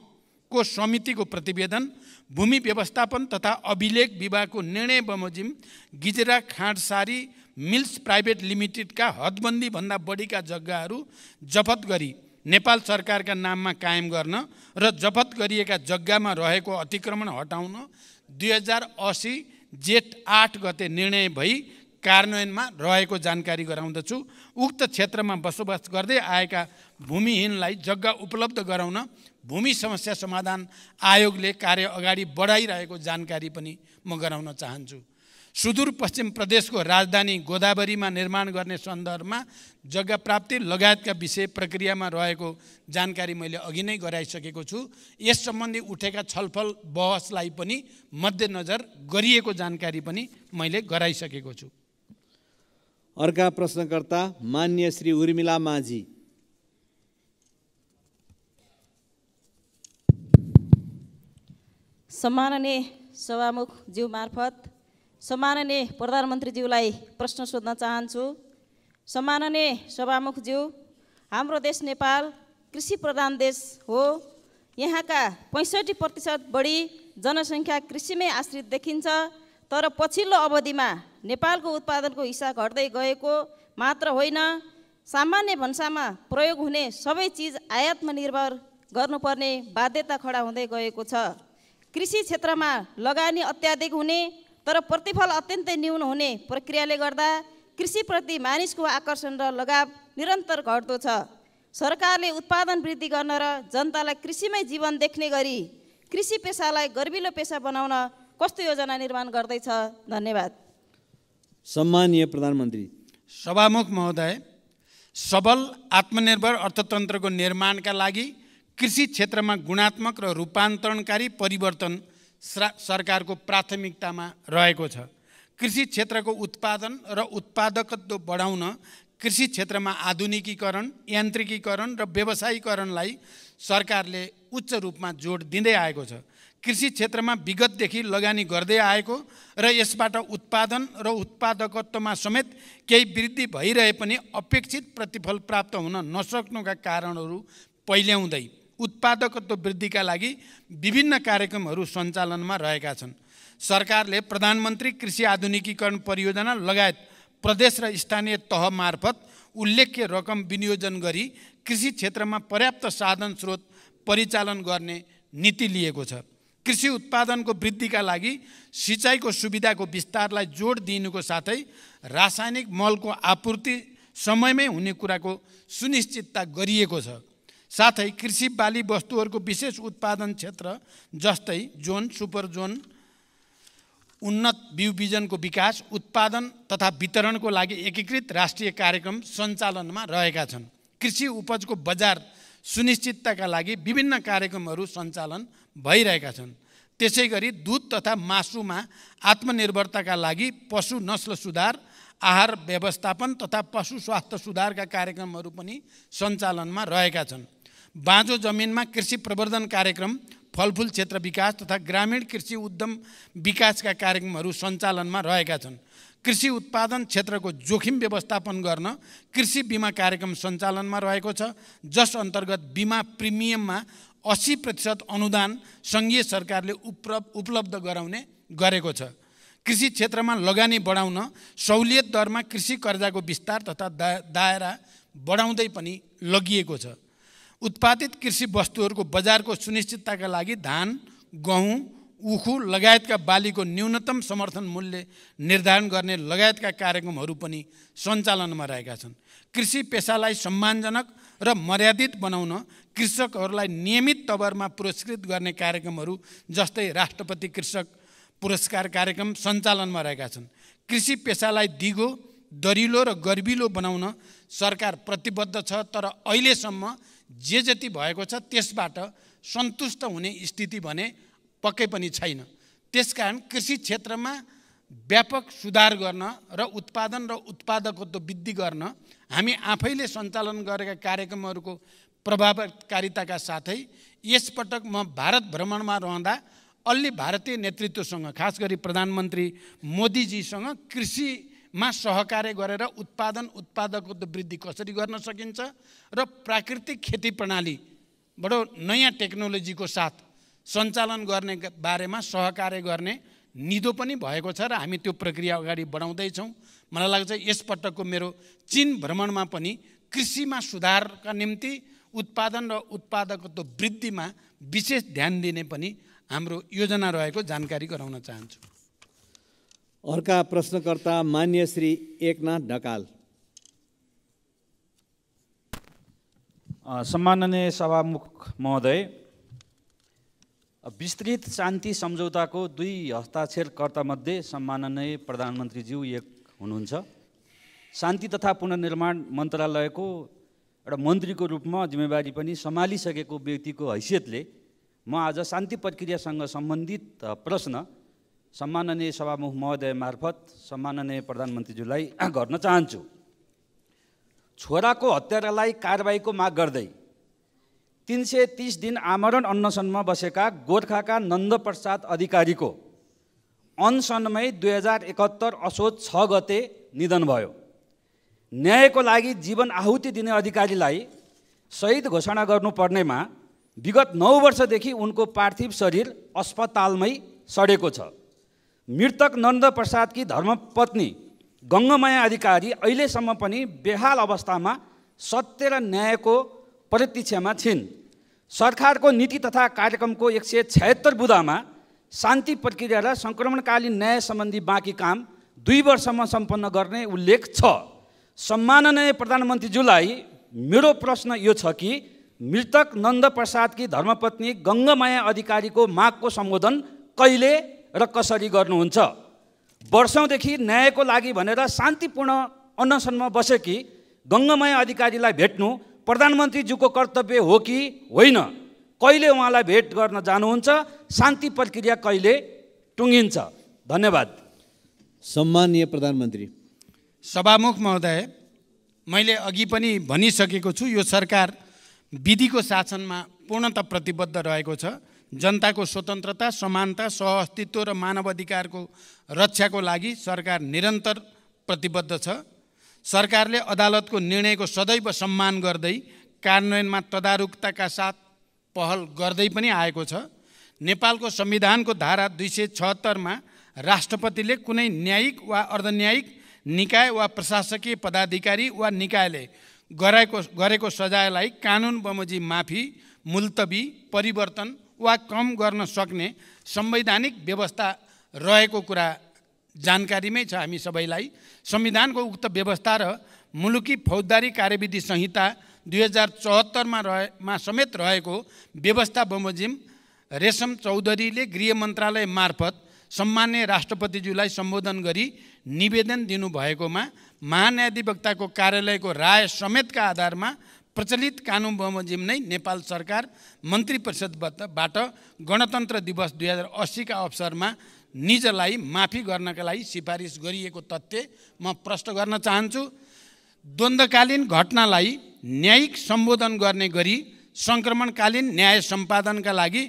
को समितिको प्रतिवेदन, भूमि व्यवस्थापन तथा अभिलेख विभागको निर्णय बमोजिम गिजरा खाँडसारी मिल्स प्राइभेट लिमिटेडका हदबन्दी भन्दा बढीका जग्गाहरू जफत गरी नेपाल सरकारका नाममा कायम गर्न र जफत गरिएका जग्गामा रहेको अतिक्रमण हटाउन 2080 जेठ 8 गते निर्णय भई कार्यान्वयनमा रहेको जानकारी गराउँदछु। उक्त क्षेत्रमा बसोबास गर्दै आएका भूमिहीनलाई जग्गा उपलब्ध गराउन भूमि समस्या समाधान आयोगले कार्य अगाडि बढाइरहेको जानकारी पनि म गराउन चाहन्छु। सुदूरपश्चिम प्रदेशको राजधानी गोदावरीमा निर्माण गर्ने सन्दर्भमा जग्गा प्राप्ति लगायतका विषय प्रक्रियामा रहेको जानकारी मैले अघि नै गराइसकेको छु। यस सम्बन्धी उठेका छलफल बहसलाई पनि मध्यनजर गरिएको जानकारी पनि मैले गराइसकेको छु। अर्का प्रश्नकर्ता मान्य श्री उर्मिला माझी। सम्माननीय सभामुख ज्यू मार्फत सम्माननीय प्रधानमन्त्रीज्यूलाई प्रश्न सोध्न चाहन्छु। सम्माननीय सभामुख ज्यू, हाम्रो देश नेपाल कृषि प्रधान देश हो। यहाँका 65% बढी जनसङ्ख्या कृषिमै आश्रित देखिन्छ। तर पछिल्लो अवधिमा नेपालको उत्पादनको हिस्सा घट्दै गएको मात्र होइन, सामान्य भन्सामा प्रयोग हुने सबै चिज आयातमा निर्भर गर्नुपर्ने बाध्यता खडा हुँदै गएको छ। कृषि क्षेत्रमा लगानी अत्याधिक हुने तर प्रतिफल अत्यन्तै न्यून हुने प्रक्रियाले गर्दा कृषिप्रति मानिसको आकर्षण र लगाव निरन्तर घट्दो छ। सरकारले उत्पादन वृद्धि गर्न र जनतालाई कृषिमै जीवन देख्ने गरी कृषि पेसालाई गर्विलो पेसा बनाउन कस्तो योजना निर्माण गर्दैछ? धन्यवाद। सम्माननीय प्रधानमन्त्री। सभामुख महोदय, सबल आत्मनिर्भर अर्थतन्त्रको निर्माणका लागि कृषि क्षेत्रमा गुणात्मक र रूपान्तरणकारी परिवर्तन सरकारको प्राथमिकतामा रहेको छ। कृषि क्षेत्रको उत्पादन र उत्पादकत्व बढाउन कृषि क्षेत्रमा आधुनिकीकरण, यान्त्रिकीकरण र व्यवसायीकरणलाई सरकारले उच्च रूपमा जोड दिँदै आएको छ। कृषि क्षेत्रमा विगतदेखि लगानी गर्दै आएको र यसबाट उत्पादन र उत्पादकत्वमा समेत केही वृद्धि भइरहे पनि अपेक्षित प्रतिफल प्राप्त हुन नसक्नुका कारणहरू पहिल्याउँदै उत्पादकत्व वृद्धिका लागि विभिन्न कार्यक्रमहरू सञ्चालनमा रहेका छन्। सरकारले प्रधानमन्त्री कृषि आधुनिकीकरण परियोजना लगायत प्रदेश र स्थानीय तह मार्फत उल्लेख्य रकम विनियोजन गरी कृषि क्षेत्रमा पर्याप्त साधन स्रोत परिचालन गर्ने नीति लिएको छ। कृषि उत्पादनको वृद्धिका लागि सिँचाइको सुविधाको विस्तारलाई जोड दिनुको साथै रासायनिक मलको आपूर्ति समयमै हुने कुराको सुनिश्चितता गरिएको छ। साथै कृषि बाली वस्तुहरूको विशेष उत्पादन क्षेत्र जस्तै जोन, सुपर जोन, उन्नत बिउ बिजनको विकास, उत्पादन तथा वितरणको लागि एकीकृत राष्ट्रिय कार्यक्रम सञ्चालनमा रहेका छन्। कृषि उपजको बजार सुनिश्चितताका लागि विभिन्न कार्यक्रमहरू सञ्चालन भइरहेका छन्। त्यसैगरी दुध तथा मासुमा आत्मनिर्भरताका लागि पशु नस्ल सुधार, आहार व्यवस्थापन तथा पशु स्वास्थ्य सुधारका कार्यक्रमहरू पनि सञ्चालनमा रहेका छन्। बाँझो जमिनमा कृषि प्रवर्धन कार्यक्रम, फलफुल क्षेत्र विकास तथा ग्रामीण कृषि उद्यम विकासका कार्यक्रमहरू सञ्चालनमा रहेका छन्। कृषि उत्पादन क्षेत्रको जोखिम व्यवस्थापन गर्न कृषि बिमा कार्यक्रम सञ्चालनमा रहेको छ, जस अन्तर्गत बिमा प्रिमियममा 80% अनुदान सङ्घीय सरकारले उपलब्ध गराउने गरेको छ। कृषि क्षेत्रमा लगानी बढाउन सहुलियत दरमा कृषि कर्जाको विस्तार तथा दायरा बढाउँदै पनि लगिएको छ। उत्पादित कृषि वस्तुहरूको बजारको सुनिश्चितताका लागि धान, गहुँ, उखु लगायतका बालीको न्यूनतम समर्थन मूल्य निर्धारण गर्ने लगायतका कार्यक्रमहरू पनि सञ्चालनमा रहेका छन्। कृषि पेसालाई सम्मानजनक र मर्यादित बनाउन कृषकहरूलाई नियमित तवरमा पुरस्कृत गर्ने कार्यक्रमहरू जस्तै राष्ट्रपति कृषक पुरस्कार कार्यक्रम सञ्चालनमा रहेका छन्। कृषि पेसालाई दिगो, दरिलो र गर्विलो बनाउन सरकार प्रतिबद्ध छ, तर अहिलेसम्म जे जति भएको छ त्यसबाट सन्तुष्ट हुने स्थिति भने पक्कै पनि छैन। त्यसकारण कृषि क्षेत्रमा व्यापक सुधार गर्न र उत्पादन र उत्पादकत्व वृद्धि गर्न हामी आफैले सञ्चालन गरेका कार्यक्रमहरूको प्रभावकारिताका साथै यसपटक म भारत भ्रमणमा रहँदा अलि भारतीय नेतृत्वसँग, खास गरी प्रधानमन्त्री मोदीजीसँग कृषिमा सहकार्य गरेर उत्पादकत्व वृद्धि कसरी गर्न सकिन्छ र प्राकृतिक खेती प्रणाली बडो नयाँ टेक्नोलोजीको साथ सञ्चालन गर्ने बारेमा सहकार्य गर्ने निधो पनि भएको छ र हामी त्यो प्रक्रिया अगाडि बढाउँदैछौँ। मलाई लाग्छ यसपटकको मेरो चीन भ्रमणमा पनि कृषिमा सुधारका निम्ति उत्पादन र उत्पादकत्व वृद्धिमा विशेष ध्यान दिने पनि हाम्रो योजना रहेको जानकारी गराउन चाहन्छु। अर्का प्रश्नकर्ता मान्य श्री एकनाथ ढकाल। सम्माननीय सभामुख महोदय, विस्तृत शान्ति सम्झौताको 2 हस्ताक्षरकर्तामध्ये सम्माननीय प्रधानमन्त्रीज्यू एक हुनुहुन्छ। शान्ति तथा पुनर्निर्माण मन्त्रालयको एउटा मन्त्रीको रूपमा जिम्मेवारी पनि सम्हालिसकेको व्यक्तिको हैसियतले म आज शान्ति प्रक्रियासँग सम्बन्धित प्रश्न सम्माननीय सभामुख महोदय मार्फत सम्माननीय प्रधानमन्त्रीज्यूलाई गर्न चाहन्छु। छोराको हत्यारालाई कारबाहीको माग गर्दै 330 दिन आमरण अनसनमा बसेका गोर्खाका नन्दप्रसाद अधिकारीको अनसनमै 2071 असोज 6 गते निधन भयो। न्यायको लागि जीवन आहुति दिने अधिकारीलाई शहीद घोषणा गर्नुपर्नेमा विगत 9 वर्षदेखि उनको पार्थिव शरीर अस्पतालमै सडेको छ। मृतक नन्दप्रसादकी धर्मपत्नी गङ्गमाया अधिकारी अहिलेसम्म पनि बेहाल अवस्थामा सत्य र न्यायको प्रतीक्षामा छिन्। सरकारको नीति तथा कार्यक्रमको 176 बुँदामा शान्ति प्रक्रिया र सङ्क्रमणकालीन न्याय सम्बन्धी बाँकी काम 2 वर्षमा सम्पन्न गर्ने उल्लेख छ। सम्माननीय प्रधानमन्त्रीज्यूलाई मेरो प्रश्न यो छ कि मृतक नन्दप्रसादकी धर्मपत्नी गङ्गमाया अधिकारीको मागको सम्बोधन कहिले र कसरी गर्नुहुन्छ? वर्षौँदेखि न्यायको लागि भनेर शान्तिपूर्ण अनसनमा बसेकी गङ्गमाया अधिकारीलाई भेट्नु प्रधानमन्त्रीज्यूको कर्तव्य हो कि होइन? कहिले उहाँलाई भेट गर्न जानुहुन्छ? शान्ति प्रक्रिया कहिले टुङ्गिन्छ? धन्यवाद। सम्माननीय प्रधानमन्त्री। सभामुख महोदय, मैले अघि पनि भनिसकेको छु, यो सरकार विधिको शासनमा पूर्णतः प्रतिबद्ध रहेको छ। जनताको स्वतन्त्रता, समानता, सहअस्तित्व र मानवाधिकारको रक्षाको लागि सरकार निरन्तर प्रतिबद्ध छ। सरकारले अदालतको निर्णयको सदैव सम्मान गर्दै कार्यान्वयनमा तदारुकताका साथ पहल गर्दै पनि आएको छ। नेपालको संविधानको धारा 276 राष्ट्रपतिले कुनै न्यायिक वा अर्धन्यायिक निकाय वा प्रशासकीय पदाधिकारी वा निकायले गरेको सजायलाई कानुन बमोजिम माफी, मुल्तवी, परिवर्तन वा कम गर्न सक्ने संवैधानिक व्यवस्था रहेको कुरा जानकारीमै छ हामी सबैलाई। संविधानको उक्त व्यवस्था र मुलुकी फौजदारी कार्यविधि संहिता 2074 मा समेत रहेको व्यवस्था बमोजिम रेशम चौधरीले गृह मन्त्रालय मार्फत सम्मान्य राष्ट्रपतिज्यूलाई सम्बोधन गरी निवेदन दिनुभएकोमा महान्यायाधिवक्ताको कार्यालयको राय समेतका आधारमा प्रचलित कानुन बमोजिम नै नेपाल सरकार मन्त्री परिषदबाट गणतन्त्र दिवस 2080 का अवसरमा निजलाई माफी गर्नका लागि सिफारिस गरिएको तथ्य म प्रश्न गर्न चाहन्छु। द्वन्द्वकालीन घटनालाई न्यायिक सम्बोधन गर्ने गरी सङ्क्रमणकालीन न्याय सम्पादनका लागि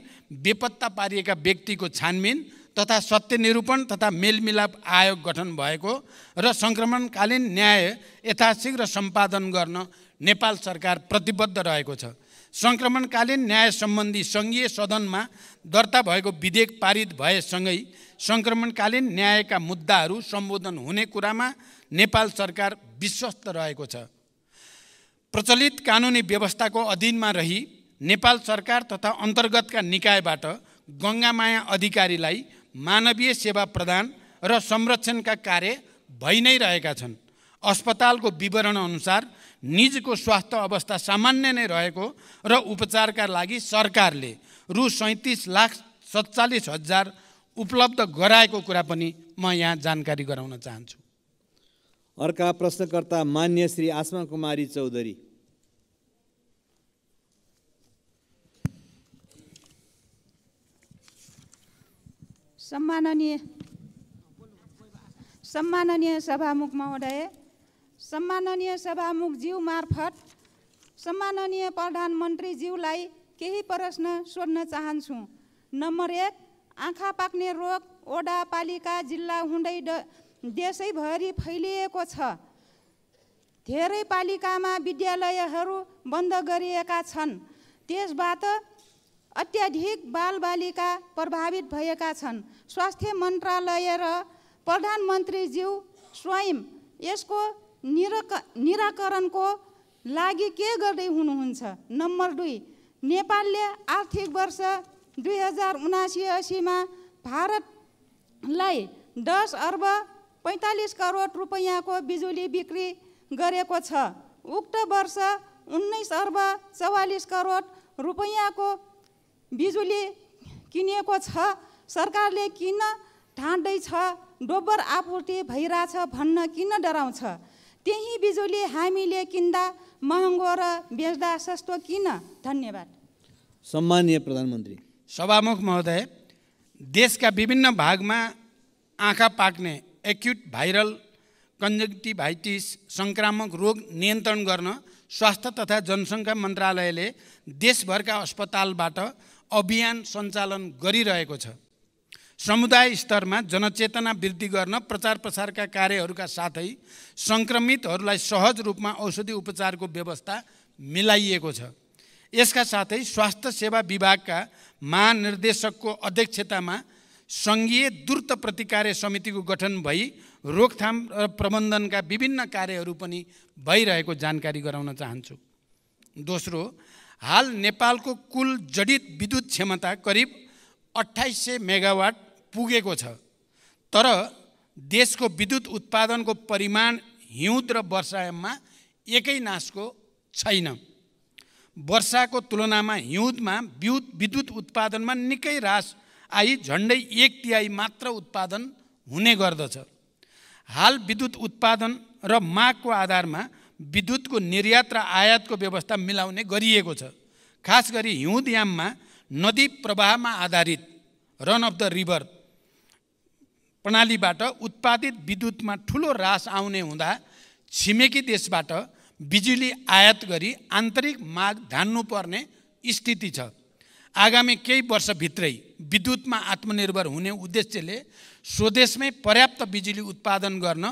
बेपत्ता पारिएका व्यक्तिको छानबिन तथा सत्य निरूपण तथा मेलमिलाप आयोग गठन भएको र सङ्क्रमणकालीन न्याय यथाशीघ्र सम्पादन गर्न नेपाल सरकार प्रतिबद्ध रहेको छ। सङ्क्रमणकालीन न्याय सम्बन्धी सङ्घीय सदनमा दर्ता भएको विधेयक पारित भएसँगै सङ्क्रमणकालीन न्यायका मुद्दाहरू सम्बोधन हुने कुरामा नेपाल सरकार विश्वस्त रहेको छ। प्रचलित कानुनी व्यवस्थाको अधीनमा रही नेपाल सरकार तथा अन्तर्गतका निकायबाट गङ्गामाया अधिकारीलाई मानवीय सेवा प्रदान र संरक्षणका कार्य भइ नै रहेका छन्। अस्पतालको विवरण अनुसार निजको स्वास्थ्य अवस्था सामान्य नै रहेको र उपचारका लागि सरकारले रु 37,47,000 उपलब्ध गराएको कुरा पनि म यहाँ जानकारी गराउन चाहन्छु। अर्का प्रश्नकर्ता मान्य श्री आसमा कुमारी चौधरी। सम्माननीय सभामुख महोदय, सम्माननीय सभामुखज्यू मार्फत सम्माननीय प्रधानमन्त्रीज्यूलाई केही प्रश्न सोध्न चाहन्छु। नम्बर 1, आँखा पाक्ने रोग ओडा पालिका जिल्ला हुँदै देशैभरि फैलिएको छ। धेरै पालिकामा विद्यालयहरू बन्द गरिएका छन्। त्यसबाट अत्याधिक बालबालिका प्रभावित भएका छन्। स्वास्थ्य मन्त्रालय र प्रधानमन्त्रीज्यू स्वयं यसको निराकरणको लागि के गर्दै हुनुहुन्छ? नम्बर 2, नेपालले आर्थिक वर्ष 2079-80 मा भारतलाई 10 अर्ब 45 करोड रुपैयाँको बिजुली बिक्री गरेको छ। उक्त वर्ष 19 अर्ब 44 करोड रुपैयाँको बिजुली किनेको छ। सरकारले किन ठान्दैछ दोब्बर आपूर्ति भइरहेछ भन्न किन डराउँछ? त्यही बिजुली हामीले किन्दा महँगो र बेच्दा सस्तो किन? धन्यवाद। सम्माननीय प्रधानमन्त्री। सभामुख महोदय, देशका विभिन्न भागमा आँखा पाक्ने एक्युट भाइरल कन्जक्टिभाइटिस संक्रामक रोग नियन्त्रण गर्न स्वास्थ्य तथा जनसङ्ख्या मन्त्रालयले देशभरका अस्पतालबाट अभियान सञ्चालन गरिरहेको छ। समुदाय स्तरमा जनचेतना वृद्धि गर्न प्रचार प्रसारका कार्यहरूका साथै सङ्क्रमितहरूलाई सहज रूपमा औषधि उपचारको व्यवस्था मिलाइएको छ। यसका साथै स्वास्थ्य सेवा विभागका महानिर्देशकको अध्यक्षतामा सङ्घीय द्रुत प्रतिकार समितिको गठन भई रोकथाम र प्रबन्धनका विभिन्न कार्यहरू पनि भइरहेको जानकारी गराउन चाहन्छु। दोस्रो, हाल नेपालको कुल जडित विद्युत क्षमता करिब 2800 मेगावाट पुगेको छ। तर देशको विद्युत उत्पादनको परिमाण हिउँद र वर्षायाममा एकै नासको छैन। वर्षाको तुलनामा हिउँदमा विद्युत उत्पादनमा निकै ह्रास आई झन्डै 1/3 मात्र उत्पादन हुने गर्दछ। हाल विद्युत उत्पादन र मागको आधारमा विद्युतको निर्यात र आयातको व्यवस्था मिलाउने गरिएको छ। खास गरी हिउँदयाममा नदी प्रवाहमा आधारित रन अफ द रिभर प्रणालीबाट उत्पादित विद्युतमा ठुलो ह्रास आउने हुँदा छिमेकी देशबाट बिजुली आयात गरी आन्तरिक माग धान्नुपर्ने स्थिति छ। आगामी केही वर्षभित्रै विद्युतमा आत्मनिर्भर हुने उद्देश्यले स्वदेशमै पर्याप्त बिजुली उत्पादन गर्न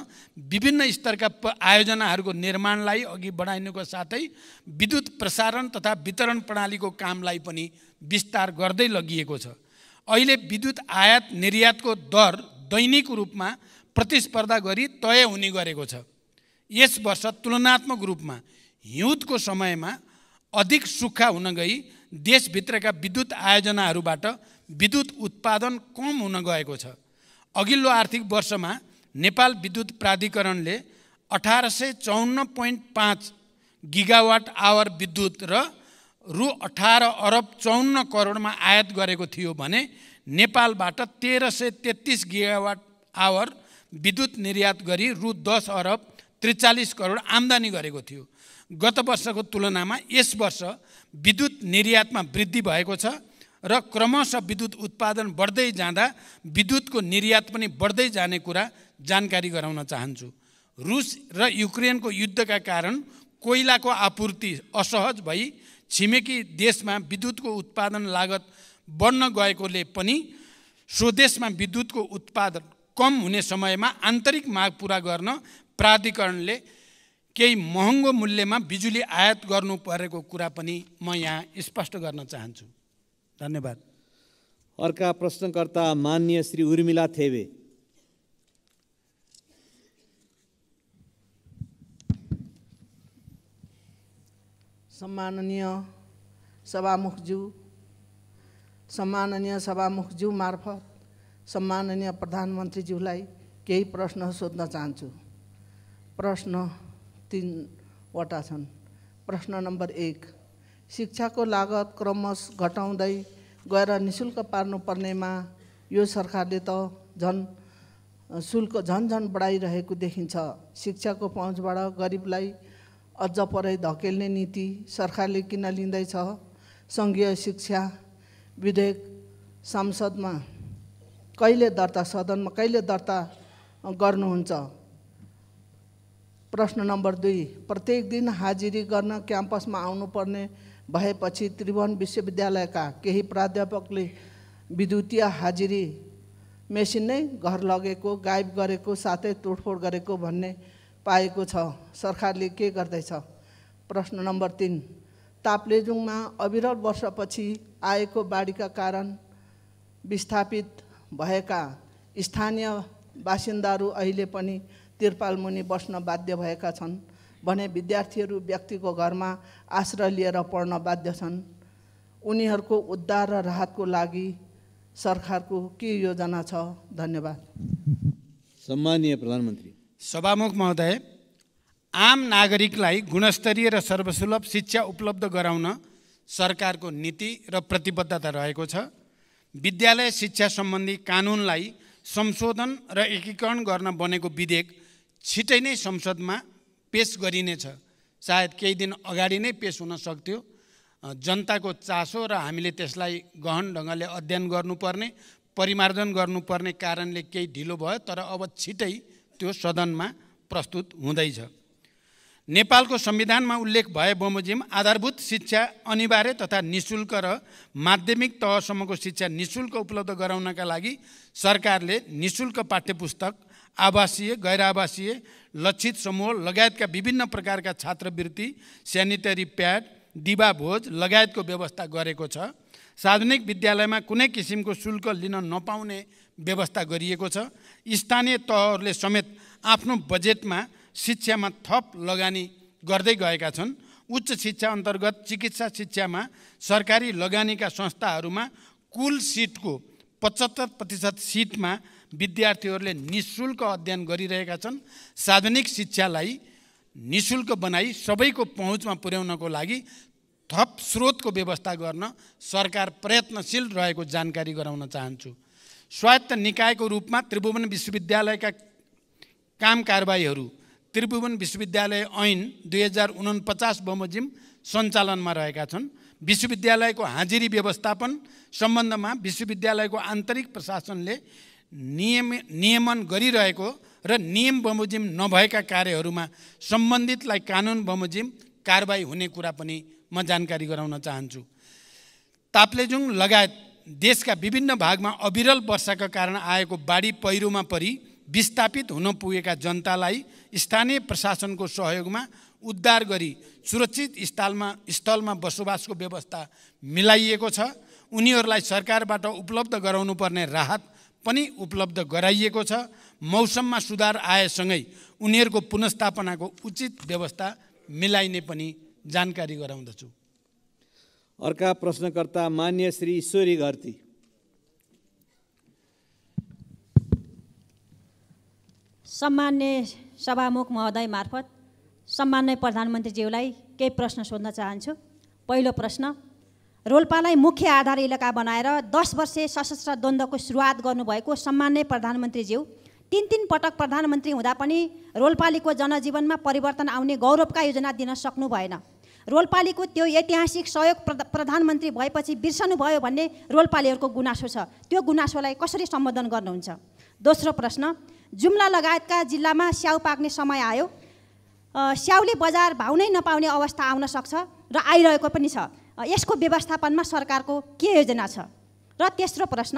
विभिन्न स्तरका आयोजनाहरूको निर्माणलाई अघि बढाइनुको साथै विद्युत प्रसारण तथा वितरण प्रणालीको कामलाई पनि विस्तार गर्दै लगिएको छ। अहिले विद्युत आयात निर्यातको दर दैनिक रूपमा प्रतिस्पर्धा गरी तय हुने गरेको छ। यस वर्ष तुलनात्मक रूपमा हिउँदको समयमा अधिक सुक्खा हुन गई देशभित्रका विद्युत आयोजनाहरूबाट विद्युत उत्पादन कम हुन गएको छ। अघिल्लो आर्थिक वर्षमा नेपाल विद्युत प्राधिकरणले 1854.5 गिगावाट आवर विद्युत र रु 18 अर्ब 54 करोडमा आयात गरेको थियो भने नेपालबाट 1333 गिगावाट आवर विद्युत निर्यात गरी रु 10 अर्ब 43 करोड आम्दानी गरेको थियो। गत वर्षको तुलनामा यस वर्ष विद्युत निर्यातमा वृद्धि भएको छ र क्रमशः विद्युत उत्पादन बढ्दै जाँदा विद्युतको निर्यात पनि बढ्दै जाने कुरा जानकारी गराउन चाहन्छु। रुस र युक्रेनको युद्धका कारण कोइलाको आपूर्ति असहज भई छिमेकी देशमा विद्युतको उत्पादन लागत बढ्न गएकोले पनि स्वदेशमा विद्युतको उत्पादन कम हुने समयमा आन्तरिक माग पूरा गर्न प्राधिकरणले केही महँगो मूल्यमा बिजुली आयात गर्नु परेको कुरा पनि म यहाँ स्पष्ट गर्न चाहन्छु। धन्यवाद। अर्का प्रश्नकर्ता माननीय श्री उर्मिला थेवे। सम्माननीय सभामुखज्यू, सम्माननीय सभामुखज्यू मार्फत सम्माननीय प्रधानमन्त्रीज्यूलाई केही प्रश्न सोध्न चाहन्छु। प्रश्न 3 वटा छन्। प्रश्न नम्बर 1, शिक्षाको लागत क्रमशः घटाउँदै गएर निशुल्क पार्नुपर्नेमा यो सरकारले त शुल्क झन बढाइरहेको देखिन्छ। शिक्षाको पहुँचबाट गरिबलाई अझ परै धकेल्ने नीति सरकारले किन लिँदैछ? सङ्घीय शिक्षा विधेयक संसदमा कहिले दर्ता, सदनमा कहिले दर्ता गर्नुहुन्छ? प्रश्न नम्बर 2, प्रत्येक दिन हाजिरी गर्न क्याम्पसमा आउनुपर्ने भएपछि त्रिभुवन विश्वविद्यालयका केही प्राध्यापकले विद्युतीय हाजिरी मेसिन नै घर लगेको, गायब गरेको, साथै तोडफोड गरेको भन्ने पाएको छ। सरकारले के गर्दैछ? प्रश्न नम्बर 3, ताप्लेजुङमा अविरल वर्षपछि आएको बाढीका कारण विस्थापित भएका स्थानीय बासिन्दाहरू अहिले पनि तिरपाल मुनि बस्न बाध्य भएका छन् भने विद्यार्थीहरू व्यक्तिको घरमा आश्रय लिएर पढ्न बाध्य छन्। उनीहरूको उद्धार र राहतको लागि सरकारको के योजना छ? धन्यवाद। सम्माननीय प्रधानमन्त्री। सभामुख महोदय, आम नागरिकलाई गुणस्तरीय र सर्वसुलभ शिक्षा उपलब्ध गराउन सरकारको नीति र प्रतिबद्धता रहेको छ। विद्यालय शिक्षा सम्बन्धी कानुनलाई संशोधन र एकीकरण गर्न बनेको विधेयक छिटै नै संसदमा पेश गरिनेछ। सायद केही दिन अगाडि नै पेश हुन सक्थ्यो। जनताको चासो र हामीले त्यसलाई गहन ढङ्गले अध्ययन गर्नुपर्ने, परिमार्जन गर्नुपर्ने कारणले केही ढिलो भयो, तर अब छिटै त्यो सदनमा प्रस्तुत हुँदैछ। नेपालको संविधानमा उल्लेख भए बमोजिम आधारभूत शिक्षा अनिवार्य तथा निशुल्क र माध्यमिक तहसम्मको शिक्षा निशुल्क उपलब्ध गराउनका लागि सरकारले निशुल्क पाठ्यपुस्तक, आवासीय, गैर आवासीय, लक्षित समूह लगायतका विभिन्न प्रकारका छात्रवृत्ति, स्यानिटरी प्याड, दिवा भोज लगायतको व्यवस्था गरेको छ। सार्वजनिक विद्यालयमा कुनै किसिमको शुल्क लिन नपाउने व्यवस्था गरिएको छ। स्थानीय तहहरूले समेत आफ्नो बजेटमा शिक्षामा थप लगानी गर्दै गएका छन्। उच्च शिक्षा अन्तर्गत चिकित्सा शिक्षामा सरकारी लगानीका संस्थाहरूमा कुल सिटको 75% सिटमा विद्यार्थीहरूले निशुल्क अध्ययन गरिरहेका छन्। सार्वजनिक शिक्षालाई निशुल्क बनाई सबैको पहुँचमा पुर्याउनको लागि थप स्रोतको व्यवस्था गर्न सरकार प्रयत्नशील रहेको जानकारी गराउन चाहन्छु। स्वायत्त निकायको रूपमा त्रिभुवन विश्वविद्यालयका काम कारबाहीहरू त्रिभुवन विश्वविद्यालय ऐन 2049 बमोजिम सञ्चालनमा रहेका छन्। विश्वविद्यालयको हाजिरी व्यवस्थापन सम्बन्धमा विश्वविद्यालयको आन्तरिक प्रशासनले नियमन गरिरहेको र नियम बमोजिम नभएका कार्यहरूमा सम्बन्धितलाई कानुन बमोजिम कारबाही हुने कुरा पनि म जानकारी गराउन चाहन्छु। ताप्लेजुङ लगायत देशका विभिन्न भागमा अविरल वर्षाका कारण आएको बाढी पहिरोमा परि विस्थापित हुन पुगेका जनतालाई स्थानीय प्रशासनको सहयोगमा उद्धार गरी सुरक्षित स्थलमा बसोबासको व्यवस्था मिलाइएको छ। उनीहरूलाई सरकारबाट उपलब्ध गराउनुपर्ने राहत पनि उपलब्ध गराइएको छ। मौसममा सुधार आएसँगै उनीहरूको पुनर्स्थापनाको उचित व्यवस्था मिलाइने पनि जानकारी गराउँदछु। अर्का प्रश्नकर्ता मान्य श्री ईश्वरी घरती। सम्मान्य सभामुख महोदय मार्फत सम्मान्य प्रधानमन्त्रीज्यूलाई केही प्रश्न सोध्न चाहन्छु। पहिलो प्रश्न, रोल्पालाई मुख्य आधार इलाका बनाएर 10 वर्षे सशस्त्र द्वन्द्वको सुरुवात गर्नुभएको सम्मान्य प्रधानमन्त्रीज्यू 3 पटक प्रधानमन्त्री हुँदा पनि रोल्पालीको जनजीवनमा परिवर्तन आउने गौरवका योजना दिन सक्नु भएन। रोल्पालीको त्यो ऐतिहासिक सहयोग प्रधानमन्त्री भएपछि बिर्सनुभयो भन्ने रोल्पालीहरूको गुनासो छ। त्यो गुनासोलाई कसरी सम्बोधन गर्नुहुन्छ? दोस्रो प्रश्न, जुम्ला लगायतका जिल्लामा स्याउ पाक्ने समय आयो। स्याउले बजार भाउ नै नपाउने अवस्था आउन सक्छ र आइरहेको पनि छ। यसको व्यवस्थापनमा सरकारको के योजना छ? र तेस्रो प्रश्न,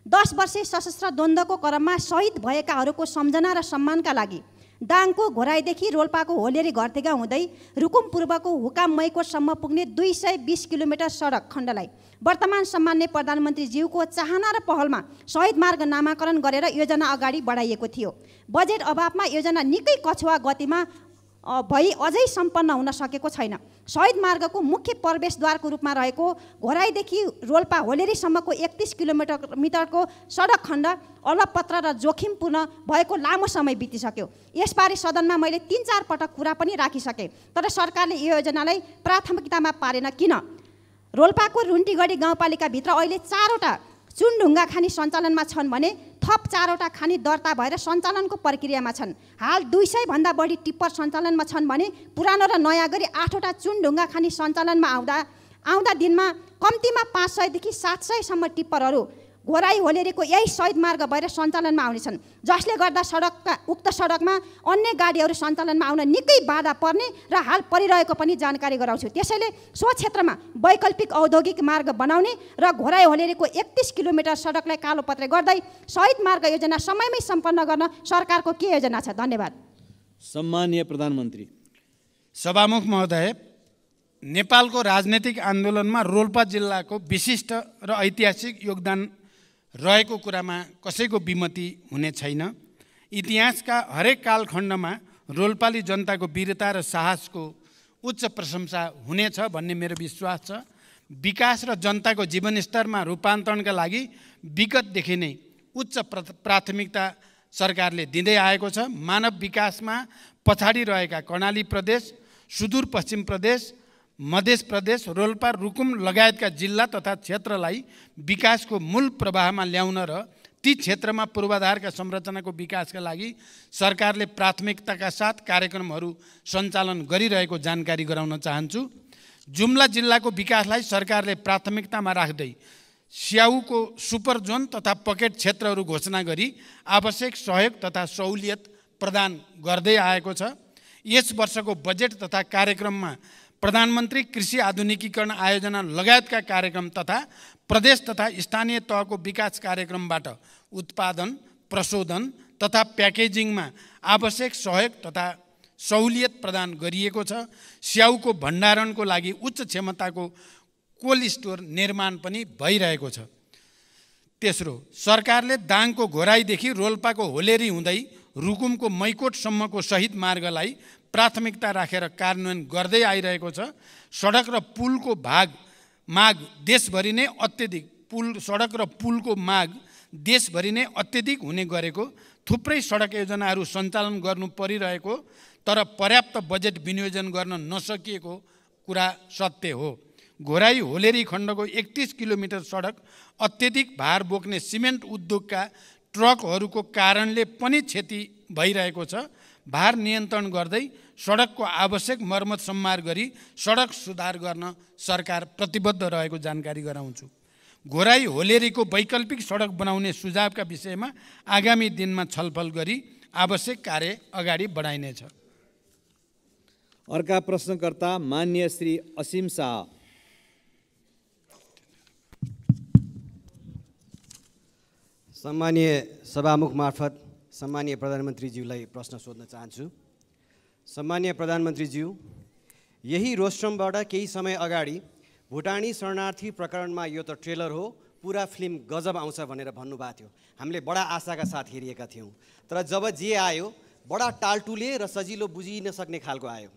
10 वर्षे सशस्त्र द्वन्द्वको क्रममा शहीद भएकाहरूको सम्झना र सम्मानका लागि दाङको घोराइदेखि रोल्पाको होलेरी घरतेगा हुँदै रुकुम पूर्वको हुकाम मैकोटसम्म पुग्ने 220 किलोमिटर सडक खण्डलाई वर्तमान सम्मान्य प्रधानमन्त्रीज्यूको चाहना र पहलमा शहीद मार्ग नामाकरण गरेर योजना अगाडि बढाइएको थियो। बजेट अभावमा योजना निकै कछुवा गतिमा भई अझै सम्पन्न हुन सकेको छैन। शहीद मार्गको मुख्य प्रवेशद्वारको रूपमा रहेको घोराईदेखि रोल्पा होलेरीसम्मको 31 किलोमिटरको सडक खण्ड अलपत्र र जोखिमपूर्ण भएको लामो समय बितिसक्यो। यसबारे सदनमा मैले 3-4 पटक कुरा पनि राखिसकेँ, तर सरकारले यो योजनालाई प्राथमिकतामा पारेन। किन? रोल्पाको रुन्टीगढी गाउँपालिकाभित्र अहिले 4वटा चुनढुङ्गा खानी सञ्चालनमा छन् भने थप 4वटा खानी दर्ता भएर सञ्चालनको प्रक्रियामा छन्। हाल 200 भन्दा बढी टिप्पर सञ्चालनमा छन् भने पुरानो र नयाँ गरी 8वटा चुनढुङ्गा खानी सञ्चालनमा आउँदा दिनमा कम्तीमा 500 देखि 700 सम्म टिप्परहरू घोराई होलेरीको यही शहीद मार्ग भएर सञ्चालनमा आउनेछन्, जसले गर्दा उक्त सडकमा अन्य गाडीहरू सञ्चालनमा आउन निकै बाधा पर्ने र हाल परिरहेको पनि जानकारी गराउँछु। त्यसैले सो क्षेत्रमा वैकल्पिक औद्योगिक मार्ग बनाउने र घोराई होलेरीको 31 किलोमिटर सडकलाई कालोपत्रे गर्दै शहीद मार्ग योजना समयमै सम्पन्न गर्न सरकारको के योजना छ? धन्यवाद। सम्माननीय प्रधानमन्त्री। सभामुख महोदय, नेपालको राजनैतिक आन्दोलनमा रोल्पा जिल्लाको विशिष्ट र ऐतिहासिक योगदान रहेको कुरामा कसैको विमति हुने छैन। इतिहासका हरेक कालखण्डमा रोल्पाली जनताको वीरता र साहसको उच्च प्रशंसा हुनेछ भन्ने मेरो विश्वास छ। विकास र जनताको जीवनस्तरमा रूपान्तरणका लागि विगतदेखि नै उच्च प्राथमिकता सरकारले दिँदै आएको छ। मानव विकासमा पछाडि रहेका कर्णाली प्रदेश, सुदूरपश्चिम प्रदेश, मध्य प्रदेश, रोल्पा, रुकुम लगायतका जिल्ला तथा क्षेत्रलाई विकासको मूल प्रवाहमा ल्याउन र ती क्षेत्रमा पूर्वाधारका संरचनाको विकासका लागि सरकारले प्राथमिकताका साथ कार्यक्रमहरू सञ्चालन गरिरहेको जानकारी गराउन चाहन्छु। जुम्ला जिल्लाको विकासलाई सरकारले प्राथमिकतामा राख्दै स्याउको सुपर जोन तथा पकेट क्षेत्रहरू घोषणा गरी आवश्यक सहयोग तथा सहुलियत प्रदान गर्दै आएको छ। यस वर्षको बजेट तथा कार्यक्रममा प्रधानमन्त्री कृषि आधुनिकीकरण आयोजना लगायतका कार्यक्रम तथा प्रदेश तथा स्थानीय तहको विकास कार्यक्रमबाट उत्पादन, प्रशोधन तथा प्याकेजिङमा आवश्यक सहयोग तथा सहुलियत प्रदान गरिएको छ। स्याउको भण्डारणको लागि उच्च क्षमताको कोल्ड स्टोर निर्माण पनि भइरहेको छ। तेस्रो, सरकारले दाङको घोराईदेखि रोल्पाको होलेरी हुँदै रुकुमको मैकोटसम्मको शहीद मार्गलाई प्राथमिकता राखेर कार्यान्वयन गर्दै आइरहेको छ। सडक र पुलको माग देशभरि नै सडक र पुलको माग देशभरि नै अत्यधिक हुने गरेको, थुप्रै सडक योजनाहरू सञ्चालन गर्नु परिरहेको तर पर्याप्त बजेट विनियोजन गर्न नसकिएको कुरा सत्य हो। घोराई होलेरी खण्डको 31 किलोमिटर सडक अत्यधिक भार बोक्ने सिमेन्ट उद्योगका ट्रकहरूको कारणले पनि क्षति भइरहेको छ। भार नियन्त्रण गर्दै सडकको आवश्यक मर्मत सम्मार गरी सडक सुधार गर्न सरकार प्रतिबद्ध रहेको जानकारी गराउँछु। घोराई होलेरीको वैकल्पिक सडक बनाउने सुझावका विषयमा आगामी दिनमा छलफल गरी आवश्यक कार्य अगाडि बढाइनेछ। अर्का प्रश्नकर्ता माननीय श्री असीम शाह। सम्मानीय सभामुख मार्फत सम्मानीय प्रधानमन्त्रीज्यूलाई प्रश्न सोध्न चाहन्छु। सम्मानीय प्रधानमन्त्रीज्यू, यही रोस्ट्रमबाट केही समय अगाडि भुटानी शरणार्थी प्रकरणमा यो त ट्रेलर हो, पुरा फिल्म गजब आउँछ भनेर भन्नुभएको थियो। हामीले बडा आशाका साथ हेरिएका थियौँ, तर जब जे आयो बडा टालटुले र सजिलो बुझिन सक्ने खालको आयो।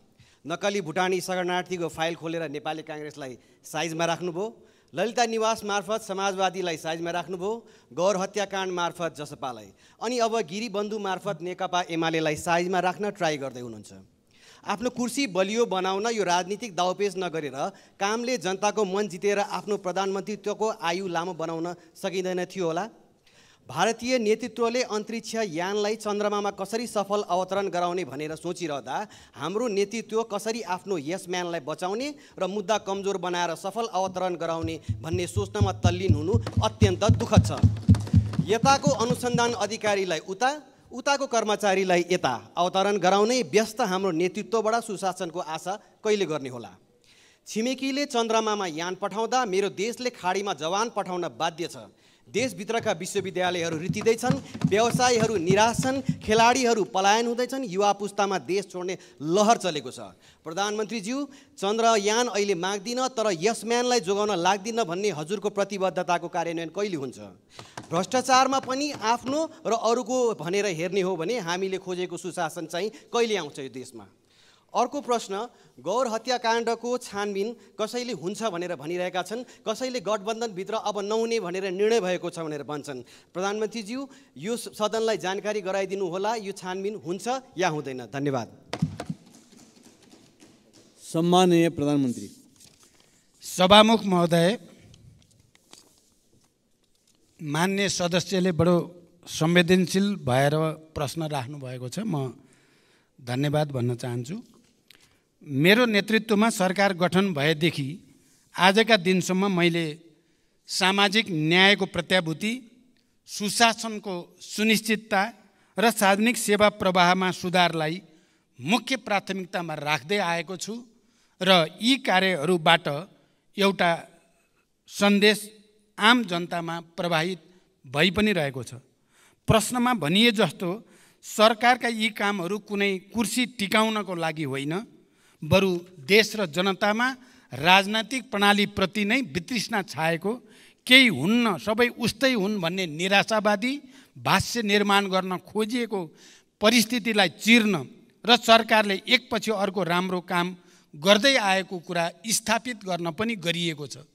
नक्कली भुटानी शरणार्थीको फाइल खोलेर नेपाली काङ्ग्रेसलाई साइजमा राख्नुभयो, ललिता निवास मार्फत समाजवादीलाई साइजमा राख्नुभयो, गौर हत्याकाण्ड मार्फत जसपालाई, अनि अब गिरिबन्धु मार्फत नेकपा एमालेलाई साइजमा राख्न ट्राई गर्दै हुनुहुन्छ। आफ्नो कुर्सी बलियो बनाउन यो राजनीतिक दाउपेच नगरेर कामले जनताको मन जितेर आफ्नो प्रधानमन्त्रीत्वको आयु लामो बनाउन सकिँदैन थियो होला? भारतीय नेतृत्वले अन्तरिक्ष यानलाई चन्द्रमामा कसरी सफल अवतरण गराउने भनेर सोचिरहँदा हाम्रो नेतृत्व कसरी आफ्नो यसम्यानलाई बचाउने र मुद्दा कमजोर बनाएर सफल अवतरण गराउने भन्ने सोच्नमा तल्लीन हुनु अत्यन्त दुःखद छ। यताको अनुसन्धान अधिकारीलाई उताको कर्मचारीलाई यता अवतरण गराउने व्यस्त हाम्रो नेतृत्वबाट सुशासनको आशा कहिले गर्ने होला? छिमेकीले चन्द्रमामा यान पठाउँदा मेरो देशले खाडीमा जवान पठाउन बाध्य छ। देशभित्रका विश्वविद्यालयहरू रित्तिँदैछन्, व्यवसायीहरू निराश छन्, खेलाडीहरू पलायन हुँदैछन्, युवा पुस्तामा देश छोड्ने लहर चलेको छ। प्रधानमन्त्रीज्यू, चन्द्रयान अहिले माग्दिन तर यसम्यानलाई जोगाउन लाग्दिन भन्ने हजुरको प्रतिबद्धताको कार्यान्वयन कहिले हुन्छ? भ्रष्टाचारमा पनि आफ्नो र अरूको भनेर हेर्ने हो भने हामीले खोजेको सुशासन चाहिँ कहिले आउँछ यो देशमा? अर्को प्रश्न, गौर हत्याकाण्डको छानबिन कसैले हुन्छ भनेर भनिरहेका छन्, कसैले गठबन्धनभित्र अब नहुने भनेर निर्णय भएको छ भनेर भन्छन्। प्रधानमन्त्रीज्यू, यो सदनलाई जानकारी गराइदिनु होला, यो छानबिन हुन्छ या हुँदैन? धन्यवाद। सम्माननीय प्रधानमन्त्री। सभामुख महोदय, मान्य सदस्यले बडो संवेदनशील भएर प्रश्न राख्नु भएको छ, म धन्यवाद भन्न चाहन्छु। मेरो नेतृत्वमा सरकार गठन भएदेखि आजका दिनसम्म मैले सामाजिक न्यायको प्रत्याभूति, सुशासनको सुनिश्चितता र सार्वजनिक सेवा प्रवाहमा सुधारलाई मुख्य प्राथमिकतामा राख्दै आएको छु र यी कार्यहरूबाट एउटा सन्देश आम जनतामा प्रवाहित भइ पनि रहेको छ। प्रश्नमा भनिए जस्तो सरकारका यी कामहरू कुनै कुर्सी टिकाउनको लागि होइन, बरु देश र जनतामा राजनैतिक प्रणालीप्रति नै वितृष्णा छाएको, केही हुन्न सबै उस्तै हुन् भन्ने निराशावादी भाष्य निर्माण गर्न खोजिएको परिस्थितिलाई चिर्न र सरकारले एकपछि अर्को राम्रो काम गर्दै आएको कुरा स्थापित गर्न पनि गरिएको छ।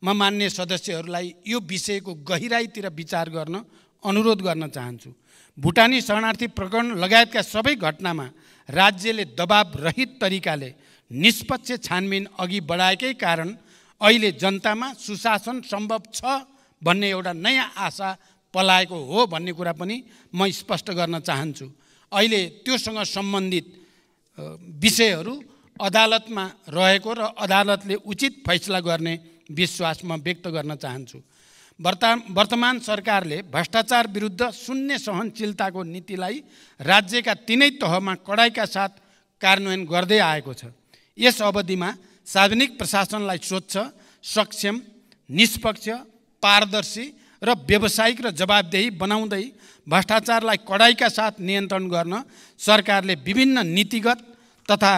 म मान्य सदस्यहरूलाई यो विषयको गहिराईतिर विचार गर्न अनुरोध गर्न चाहन्छु। भुटानी शरणार्थी प्रकरण लगायतका सबै घटनामा राज्यले दबाब रहित तरिकाले निष्पक्ष छानबिन अघि बढाएकै कारण अहिले जनतामा सुशासन सम्भव छ भन्ने एउटा नयाँ आशा पलाएको हो भन्ने कुरा पनि म स्पष्ट गर्न चाहन्छु। अहिले त्योसँग सम्बन्धित विषयहरू अदालतमा रहेको र अदालतले उचित फैसला गर्ने विश्वास म व्यक्त गर्न चाहन्छु। वर्तमान सरकारले भ्रष्टाचार विरुद्ध शून्य सहनशीलताको नीतिलाई राज्यका तीनै तहमा कडाइका साथ कार्यान्वयन गर्दै आएको छ। यस अवधिमा सार्वजनिक प्रशासनलाई स्वच्छ, सक्षम, निष्पक्ष, पारदर्शी र व्यावसायिक र जवाबदेही बनाउँदै भ्रष्टाचारलाई कडाइका साथ नियन्त्रण गर्न सरकारले विभिन्न नीतिगत तथा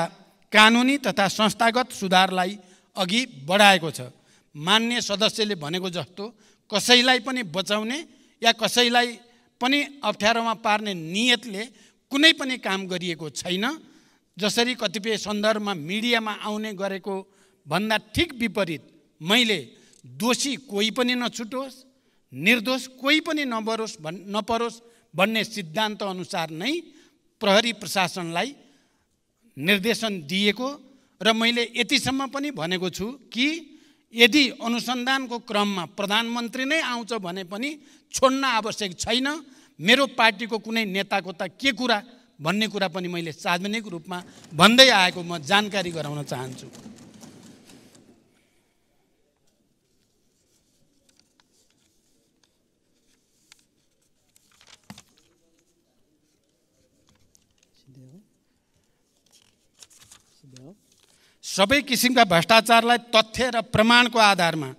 कानुनी तथा संस्थागत सुधारलाई अघि बढाएको छ। मान्य सदस्यले भनेको जस्तो कसैलाई पनि बचाउने या कसैलाई पनि अप्ठ्यारोमा पार्ने नियतले कुनै पनि काम गरिएको छैन। जसरी कतिपय सन्दर्भमा मिडियामा आउने गरेको भन्दा ठिक विपरीत मैले दोषी कोही पनि नछुटोस्, निर्दोष कोही पनि नपरोस् भन्ने सिद्धान्त अनुसार नै प्रहरी प्रशासनलाई निर्देशन दिएको र मैले यतिसम्म पनि भनेको छु कि यदि अनुसन्धानको क्रममा प्रधानमन्त्री नै आउँछ भने पनि छोड्न आवश्यक छैन। मेरो पार्टीको कुनै नेताको त के कुरा भन्ने कुरा पनि मैले सार्वजनिक रूपमा भन्दै आएको म जानकारी गराउन चाहन्छु। सबै किसिमका भ्रष्टाचारलाई तथ्य र प्रमाणको आधारमा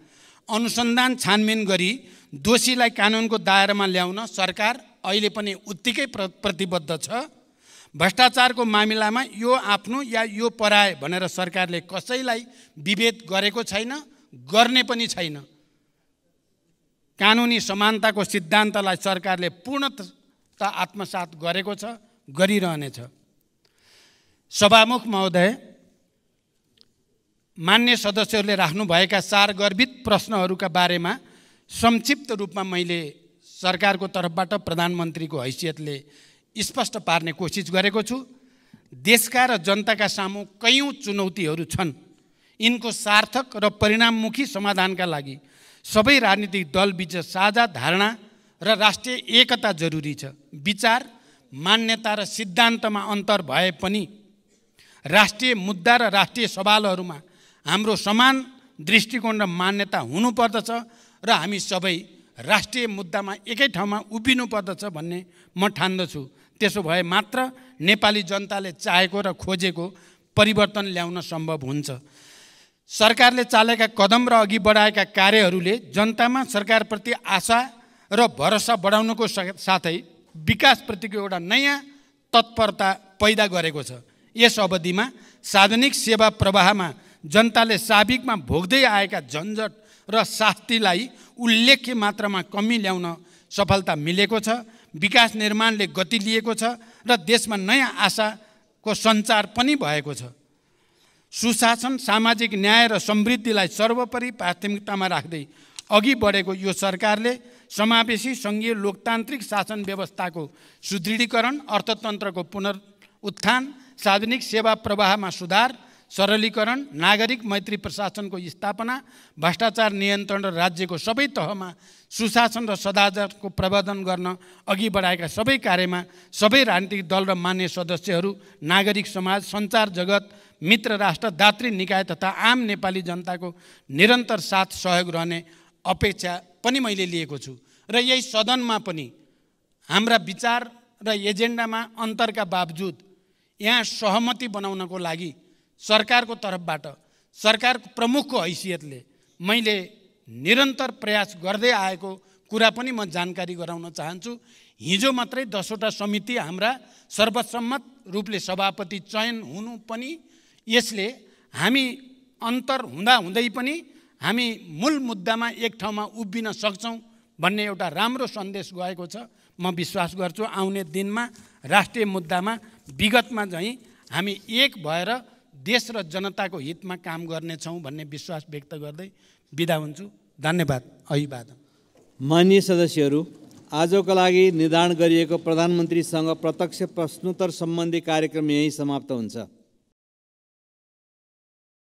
अनुसन्धान छानबिन गरी दोषीलाई कानुनको दायरामा ल्याउन सरकार अहिले पनि उत्तिकै प्रतिबद्ध छ। भ्रष्टाचारको मामिलामा यो आफ्नो या यो पराए भनेर सरकारले कसैलाई विभेद गरेको छैन, गर्ने पनि छैन। कानुनी समानताको सिद्धान्तलाई सरकारले पूर्णतः आत्मसात गरेको छ, गरिरहनेछ। सभामुख महोदय, मान्य सदस्यहरूले राख्नुभएका सारगर्भित प्रश्नहरूका बारेमा संक्षिप्त रूपमा मैले सरकारको तर्फबाट प्रधानमन्त्रीको हैसियतले स्पष्ट पार्ने कोसिस गरेको छु। देशका र जनताका सामु कयौं चुनौतीहरू छन्। यिनको सार्थक र परिणाममुखी समाधानका लागि सबै राजनीतिक दलबीच साझा धारणा र राष्ट्रिय एकता जरुरी छ। विचार, मान्यता र सिद्धान्तमा अन्तर भए पनि राष्ट्रिय मुद्दा र राष्ट्रिय सवालहरूमा हाम्रो समान दृष्टिकोण र मान्यता हुनुपर्दछ र हामी सबै राष्ट्रिय मुद्दामा एकै ठाउँमा उभिनुपर्दछ भन्ने म ठान्दछु। त्यसो भए मात्र नेपाली जनताले चाहेको र खोजेको परिवर्तन ल्याउन सम्भव हुन्छ। सरकारले चालेका कदम र अघि बढाएका कार्यहरूले जनतामा सरकारप्रति आशा र भरोसा बढाउनुको साथै विकासप्रतिको एउटा नयाँ तत्परता पैदा गरेको छ। यस अवधिमा सार्वजनिक सेवा प्रवाहमा जनताले साबिकमा भोग्दै आएका झन्झट र शास्तिलाई उल्लेख्य मात्रामा कमी ल्याउन सफलता मिलेको छ। विकास निर्माणले गति लिएको छ र देशमा नयाँ आशा को सञ्चार पनि भएको छ। सुशासन, सामाजिक न्याय र समृद्धिलाई सर्वोपरि प्राथमिकतामा राख्दै अघि बढेको यो सरकारले समावेशी सङ्घीय लोकतान्त्रिक शासन व्यवस्थाको सुदृढीकरण, अर्थतन्त्रको पुनरुत्थान, सार्वजनिक सेवा प्रवाहमा सुधार, सरलीकरण, नागरिक मैत्री प्रशासनको स्थापना, भ्रष्टाचार नियन्त्रण र राज्यको सबै तहमा सुशासन र सदाचारको प्रवर्धन गर्न अघि बढाएका सबै कार्यमा सबै राजनीतिक दल र मान्य सदस्यहरू, नागरिक समाज, सञ्चार जगत, मित्र राष्ट्र, दात्री निकाय तथा आम नेपाली जनताको निरन्तर साथ सहयोग रहने अपेक्षा पनि मैले लिएको छु। र यही सदनमा पनि हाम्रा विचार र एजेन्डामा अन्तरका बावजुद यहाँ सहमति बनाउनको लागि सरकारको तर्फबाट, सरकारको प्रमुखको हैसियतले मैले निरन्तर प्रयास गर्दै आएको कुरा पनि म जानकारी गराउन चाहन्छु। हिजो मात्रै 10वटा समिति हाम्रा सर्वसम्मत रूपले सभापति चयन हुनु पनि यसले हामी अन्तर हुँदै पनि हामी मूल मुद्दामा एक ठाउँमा उभिन सक्छौँ भन्ने एउटा राम्रो सन्देश गएको छ। म विश्वास गर्छु आउने दिनमा राष्ट्रिय मुद्दामा विगतमा चाहिँ हामी एक भएर देश र जनताको हितमा काम गर्नेछौँ भन्ने विश्वास व्यक्त गर्दै बिदा हुन्छु। धन्यवाद। अभिवादन। माननीय सदस्यहरू, आजको लागि निर्धारण गरिएको प्रधानमन्त्रीसँग प्रत्यक्ष प्रश्नोत्तर सम्बन्धी कार्यक्रम यही समाप्त हुन्छ।